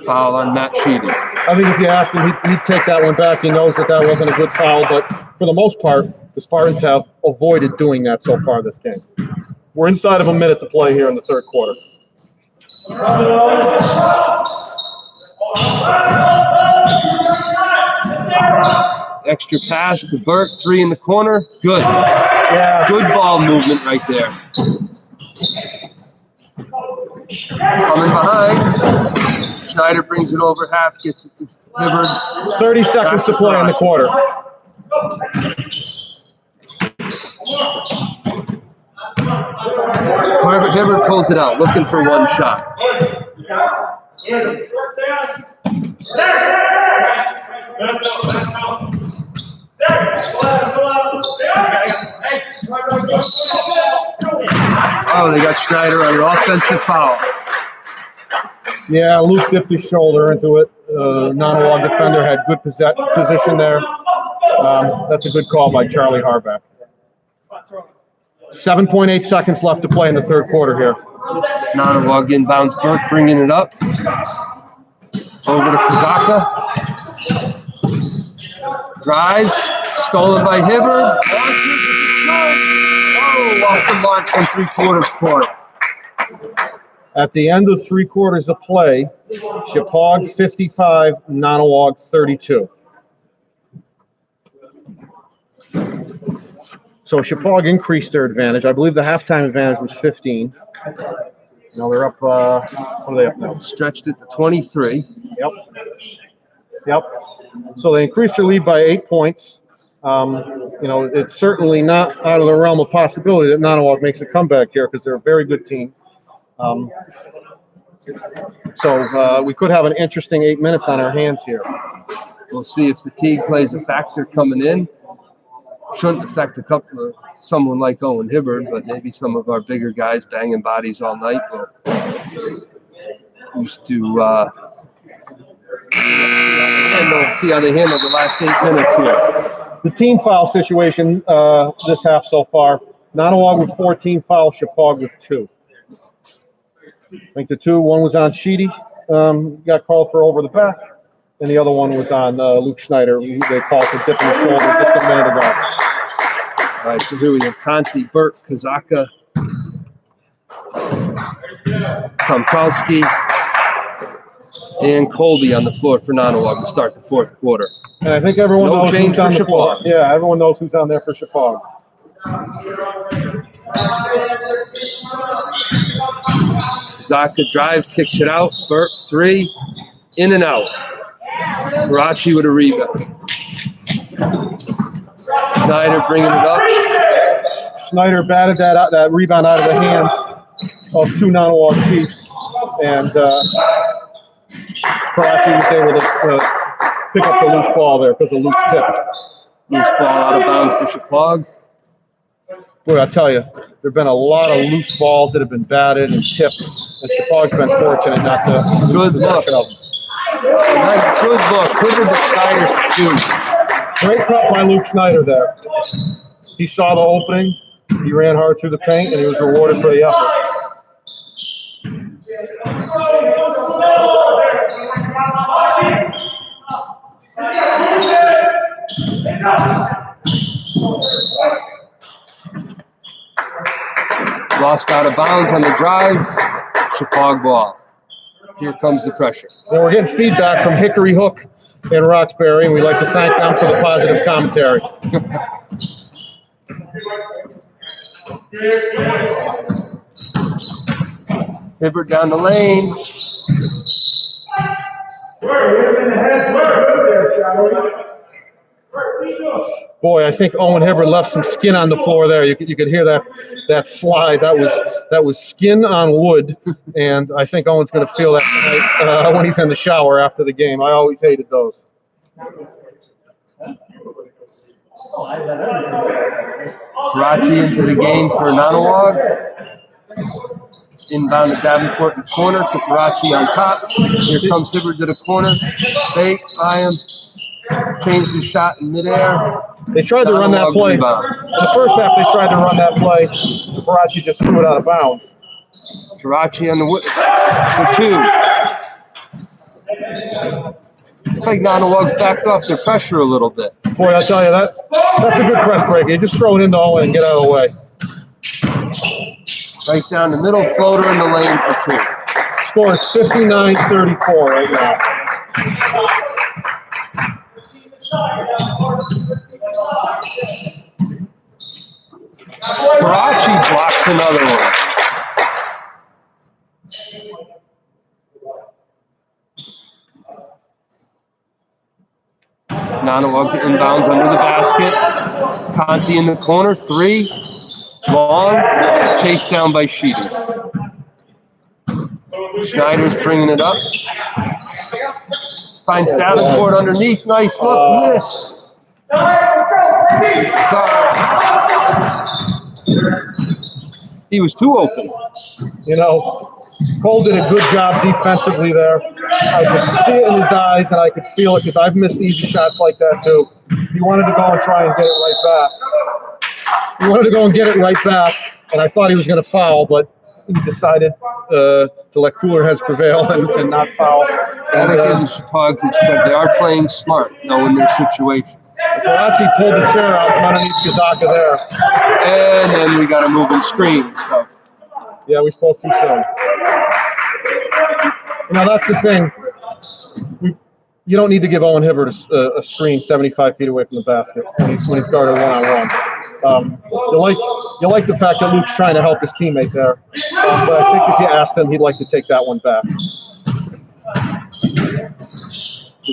Foul on Matt Sheedy. I think if you asked him, he'd take that one back. He knows that wasn't a good foul, but for the most part, the Spartans have avoided doing that so far this game. We're inside of a minute to play here in the third quarter. Extra pass to Burke, three in the corner. Good. Yeah. Good ball movement right there. Coming behind. Schneider brings it over half, gets it to Hibbert. 30 seconds to play in the quarter. Hibbert pulls it out, looking for one shot. Oh, they got Schneider on an offensive foul. Yeah, Luke dipped his shoulder into it. Nonnewaug defender had good position there. That's a good call by Charlie Harback. 7.8 seconds left to play in the third quarter here. Nonnewaug inbounds, Burke bringing it up. Over to Kazaka. Drives, stolen by Hibbert. Oh, off the mark from three-quarters court. At the end of three quarters of play, Shepaug 55, Nonnewaug 32. So Shepaug increased their advantage. I believe the halftime advantage was 15. Now they're up, what are they up now? Stretched it to 23. Yep. So they increased their lead by 8 points. It's certainly not out of the realm of possibility that Nonnewaug makes a comeback here because they're a very good team. So we could have an interesting 8 minutes on our hands here. We'll see if fatigue plays a factor coming in. Shouldn't affect someone like Owen Hibbert, but maybe some of our bigger guys banging bodies all night will used to see how they handle the last 8 minutes here. The team foul situation this half so far, Nonnewaug with 14 fouls, Shepaug with 2. I think one was on Sheedy, got called for over the back, and the other one was on Luke Schneider. They called for dipping the shoulder just a minute ago. All right, so here we have Conti, Burke, Kazaka, Tomkowski, and Colby on the floor for Nonnewaug to start the fourth quarter. And I think everyone knows who's on the floor. Yeah, everyone knows who's on there for Shepaug. Kazaka drives, kicks it out. Burke, three, in and out. Karachi with a rebound. Schneider bringing it up. Schneider batted that rebound out of the hands of two Nonnewaug Chiefs, and Karachi was able to pick up the loose ball there because of Luke's tip. Loose ball out of bounds to Shepaug. Boy, I tell you, there have been a lot of loose balls that have been batted and tipped, and Shepaug's been fortunate not to lose possession of them. Nice, good look. Clifford to Schneider's two. Great cut by Luke Schneider there. He saw the opening, he ran hard through the paint, and he was rewarded for the effort. Lost out of bounds on the drive. Shepaug ball. Here comes the pressure. And we're getting feedback from Hickory Hook in Roxbury, and we'd like to thank them for the positive commentary. Hibbert down the lane. Boy, I think Owen Hibbert left some skin on the floor there. You could hear that slide. That was skin on wood, and I think Owen's going to feel that tonight when he's in the shower after the game. I always hated those. Varsity into the game for Nonnewaug. Inbound to Davenport in the corner to Varsity on top. Here comes Hibbert to the corner. Fake by him. Changed his shot in midair. They tried to run that play. In the first half, they tried to run that play. Varsity just threw it out of bounds. Varsity on the for two. Looks like Nonnewaug's backed off their pressure a little bit. Boy, I tell you, that's a good press break. You just throw it into Owen and get out of the way. Right down the middle, floater in the lane for two. Score is 59-34 right now. Varsity blocks another one. Nonnewaug inbounds under the basket. Conti in the corner, three. Long, chased down by Sheedy. Schneider's bringing it up. Finds Davenport underneath. Nice look, missed. Sorry. He was too open. You know, Cole did a good job defensively there. I could see it in his eyes, and I could feel it because I've missed easy shots like that too. He wanted to go and try and get it right back. He wanted to go and get it right back, and I thought he was going to foul, but he decided to let cooler heads prevail and not foul. Gotta give Shepaug his credit. They are playing smart, knowing their situation. Varsity pulled the chair out from underneath Kazaka there. And then we got a moving screen. So. Yeah, we spoke too soon. Now that's the thing. You don't need to give Owen Hibbert a screen 75 feet away from the basket when he's guarded one-on-one. You like the fact that Luke's trying to help his teammate there, but I think if you asked him, he'd like to take that one back.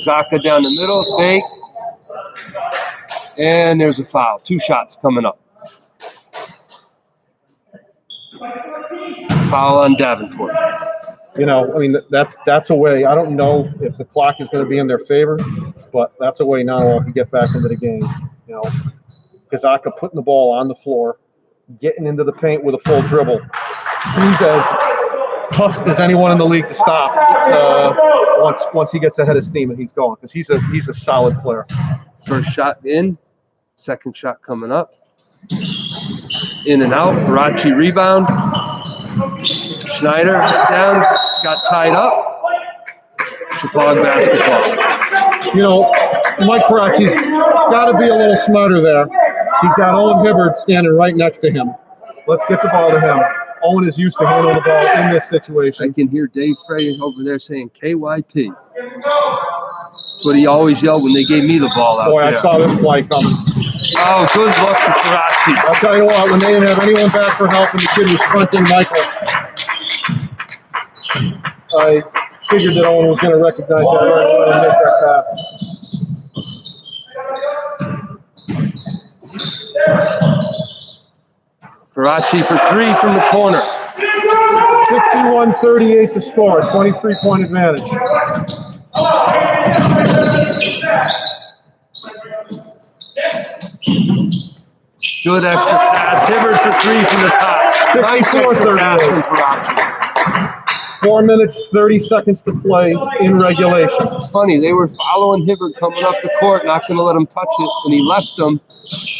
Zaka down the middle, fake, and there's a foul. 2 shots coming up. Foul on Davenport. You know, I mean, that's a way. I don't know if the clock is going to be in their favor, but that's a way Nonnewaug can get back into the game. You know, Kazaka putting the ball on the floor, getting into the paint with a full dribble. He's as tough as anyone in the league to stop once he gets ahead of steam and he's going, because he's a solid player. First shot in, second shot coming up. In and out, Varsity rebound. Schneider down, got tied up. Shepaug basketball. You know, Mike Varsity's got to be a little smarter there. He's got Owen Hibbert standing right next to him. Let's get the ball to him. Owen is used to handling the ball in this situation. I can hear Dave Frey over there saying KYP. That's what he always yelled when they gave me the ball out Boy, there. I saw this play coming. Oh, good luck to Varsity. I'll tell you what, when they didn't have anyone back for help and the kid was fronting Michael, I figured that Owen was going to recognize that right away and make that pass. Varsity for 3 from the corner. 61-38 to score, 23-point advantage. Good extra pass. Hibbert for 3 from the top. Nice extra pass from Varsity. 4 minutes, 30 seconds to play in regulation. It's funny, they were following Hibbert coming up the court, not going to let him touch it, and he left them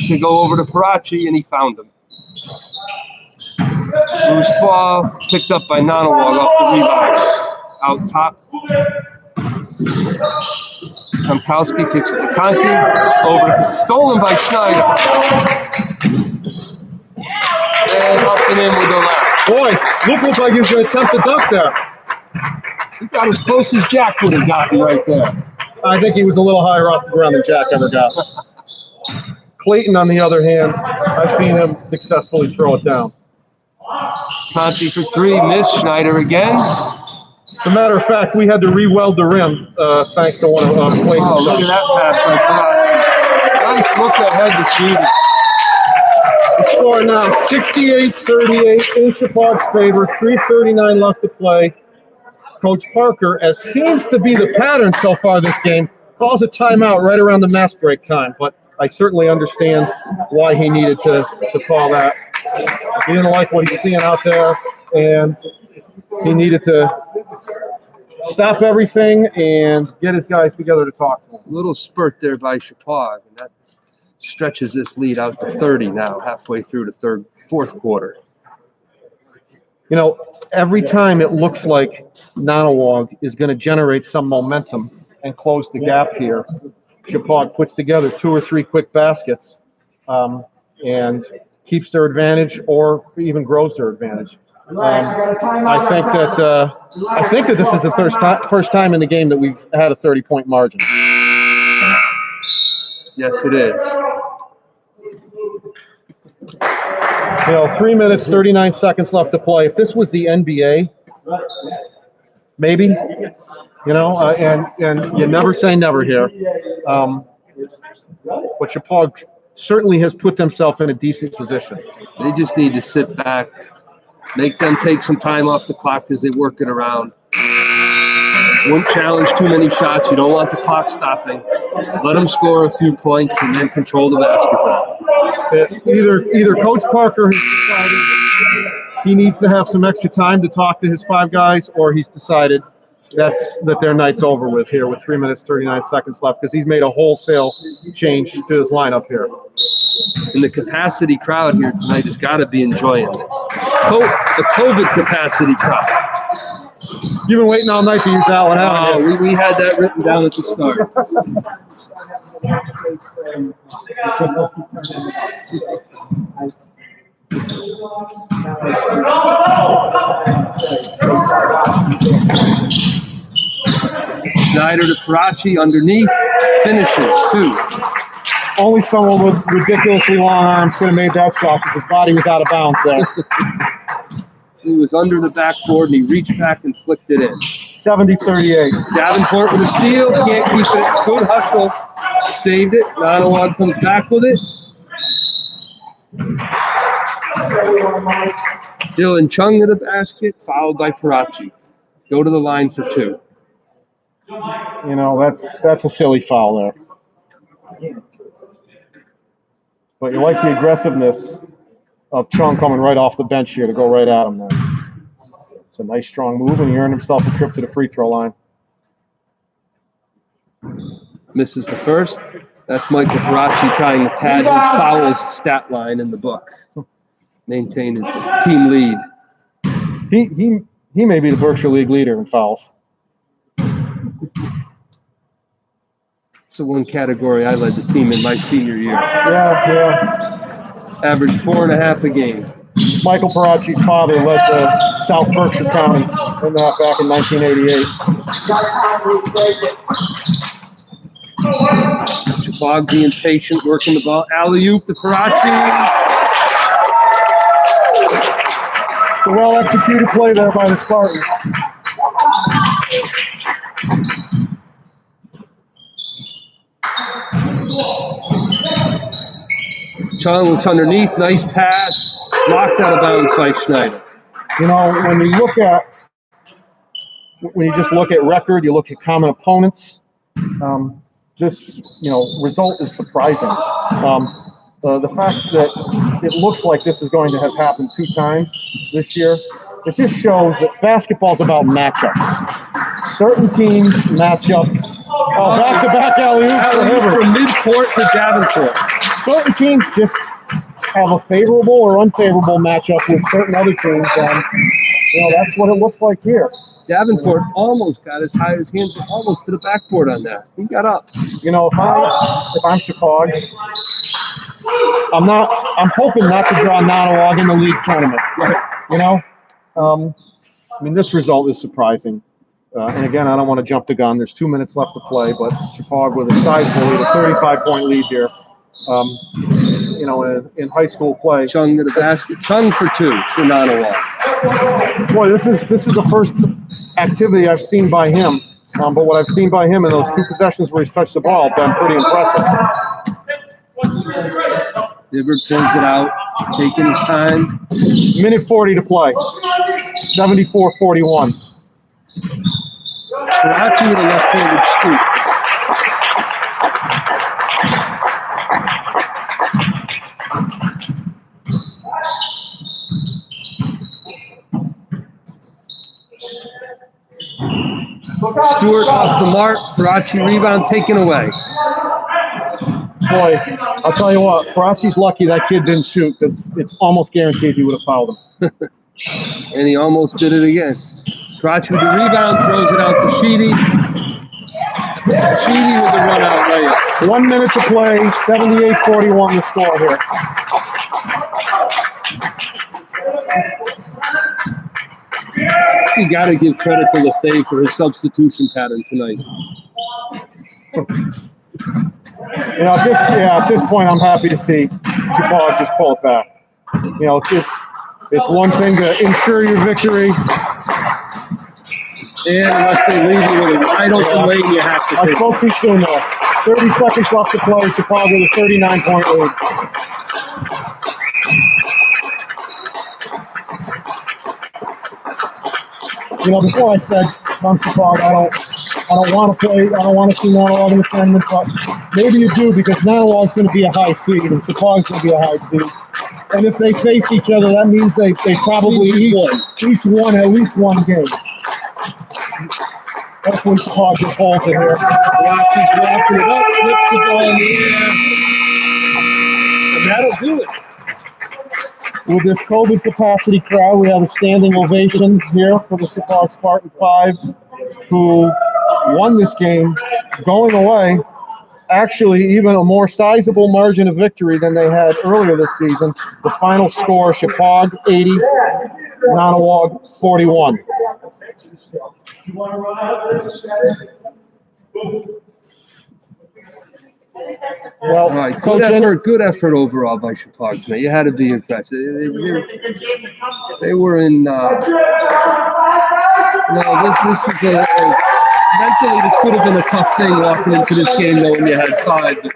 to go over to Varsity, and he found him. Loose ball picked up by Nonnewaug off the rebound. Out top. Tomkowski kicks it to Conti. Over, stolen by Schneider. And up and in with the left. Boy, Luke looked like he was going to attempt to dunk there. He got as close as Jack would have gotten right there. I think he was a little higher off the ground than Jack ever got. Clayton, on the other hand, I've seen him successfully throw it down. Conti for three, miss. Schneider again. As a matter of fact, we had to re-weld the rim thanks to one of Clayton's Oh, look at that pass by Brock. Nice look ahead to Sheedy. The score now 68-38 in Shepaug's favor, 3:39 left to play. Coach Parker, as seems to be the pattern so far this game, calls a timeout right around the mess break time, but I certainly understand why he needed to call that. He didn't like what he's seeing out there, and he needed to stop everything and get his guys together to talk to him. A little spurt there by Shepaug, and that stretches this lead out to 30 now, halfway through the fourth quarter. You know, every time it looks like Nonnewaug is going to generate some momentum and close the gap here, Shepaug puts together 2 or 3 quick baskets and keeps their advantage or even grows their advantage. I think that this is the first time in the game that we've had a 30-point margin. Yes, it is. You know, 3 minutes, 39 seconds left to play. If this was the NBA, maybe, you know, and you never say never here. But Shepaug certainly has put themselves in a decent position. They just need to sit back, make them take some time off the clock as they work it around. Won't challenge too many shots. You don't want the clock stopping. Let them score a few points and then control the basketball. Either Coach Parker has decided he needs to have some extra time to talk to his 5 guys, or he's decided that their night's over with here with 3 minutes, 39 seconds left, because he's made a wholesale change to his lineup here. And the capacity crowd here tonight has got to be enjoying this. The COVID capacity crowd. You've been waiting all night to use that one, haven't you? We had that written down at the start. Schneider to Parachi underneath, finishes 2. Only someone with ridiculously long arms could have made that shot because his body was out of bounds there. He was under the backboard and he reached back and flicked it in. 70-38. Davenport with a steal, can't keep it. Good hustle, saved it. Nonnewaug comes back with it. Dylan Chung to the basket, fouled by Parachi. Go to the line for 2. You know, that's a silly foul there. But you like the aggressiveness of Chung coming right off the bench here to go right at him there. It's a nice, strong move, and he earned himself a trip to the free throw line. Misses the first. That's Michael Parachi trying to pad his fouls stat line in the book. Maintain his team lead. He may be the Berkshire League leader in fouls. It's the one category I led the team in my senior year. Yeah. Averaged 4.5 a game. Michael Parachi's father led the South Berkshire County in that back in 1988. Shepaug being patient, working the ball. Alley-oop to Parachi. A well-executed play there by the Spartans. Chung looks underneath, nice pass, blocked out of bounds by Schneider. You know, when you just look at record, you look at common opponents, this, result is surprising. The fact that it looks like this is going to have happened 2 times this year, it just shows that basketball's about matchups. Certain teams match up. Oh, back-to-back alley-oop from midcourt to Davenport. Certain teams just have a favorable or unfavorable matchup with certain other teams, and that's what it looks like here. Davenport almost got his hands were almost to the backboard on that. He got up. If I'm Shepaug, I'm hoping not to draw Nonnewaug in the league tournament. I mean, this result is surprising. And again, I don't want to jump the gun. There's 2 minutes left to play, but Shepaug with a sizable lead, a 35-point lead here. You know, in high school play. Chung to the basket. Chung for 2 for Nonnewaug. Boy, this is the first activity I've seen by him. But what I've seen by him in those 2 possessions where he's touched the ball have been pretty impressive. Hibbert pulls it out, taking his time. Minute 40 to play. 74-41. Varsity with a left-handed scoop. Stewart off the mark. Varsity rebound taken away. Boy, I'll tell you what, Varsity's lucky that kid didn't shoot because it's almost guaranteed he would have fouled him. And he almost did it again. Varsity with the rebound, throws it out to Sheedy. Sheedy with the run-out layup. 1 minute to play, 78-41 the score here. You got to give credit to LaFave for his substitution pattern tonight. You know, at this point, I'm happy to see Shepaug just pull it back. You know, it's one thing to ensure your victory. And unless they leave you with a wide open lane, you have to I take it. spoke too soon though. 30 seconds left to play. Shepaug with a 39-point lead. You know, before I said, I'm Shepaug, I don't want to play, I don't want to see Nonnewaug in the tournament, but maybe you do because Nonnewaug's going to be a high seed and Shepaug's going to be a high seed. And if they face each other, that means they probably each won at least one game. Hopefully Shepaug just holds it here. Varsity's wrapping it up, flips the ball in the air. And that'll do it. With this COVID capacity crowd, we have a standing ovation here for the Shepaug Spartan 5, who won this game going away. Actually, even a more sizable margin of victory than they had earlier this season. The final score, Shepaug 80, Nonnewaug 41. Well, All right, Coach, good effort overall by Shepaug tonight. You had to be impressed. They were in. No, this was mentally this could have been a tough thing walking into this game knowing you had 5. But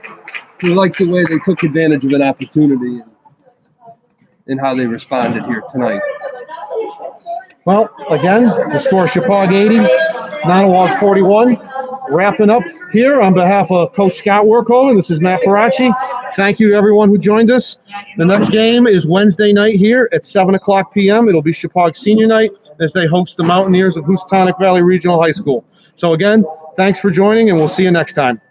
you like the way they took advantage of an opportunity and how they responded here tonight. well, again, the score Shepaug 80, Nonnewaug 41. Wrapping up here on behalf of Coach Scott Workhoven, this is Matt Varsity. Thank you, everyone who joined us. The next game is Wednesday night here at 7 o'clock p.m. It'll be Shepaug Senior Night as they host the Mountaineers of Housatonic Valley Regional High School. So again, thanks for joining, and we'll see you next time.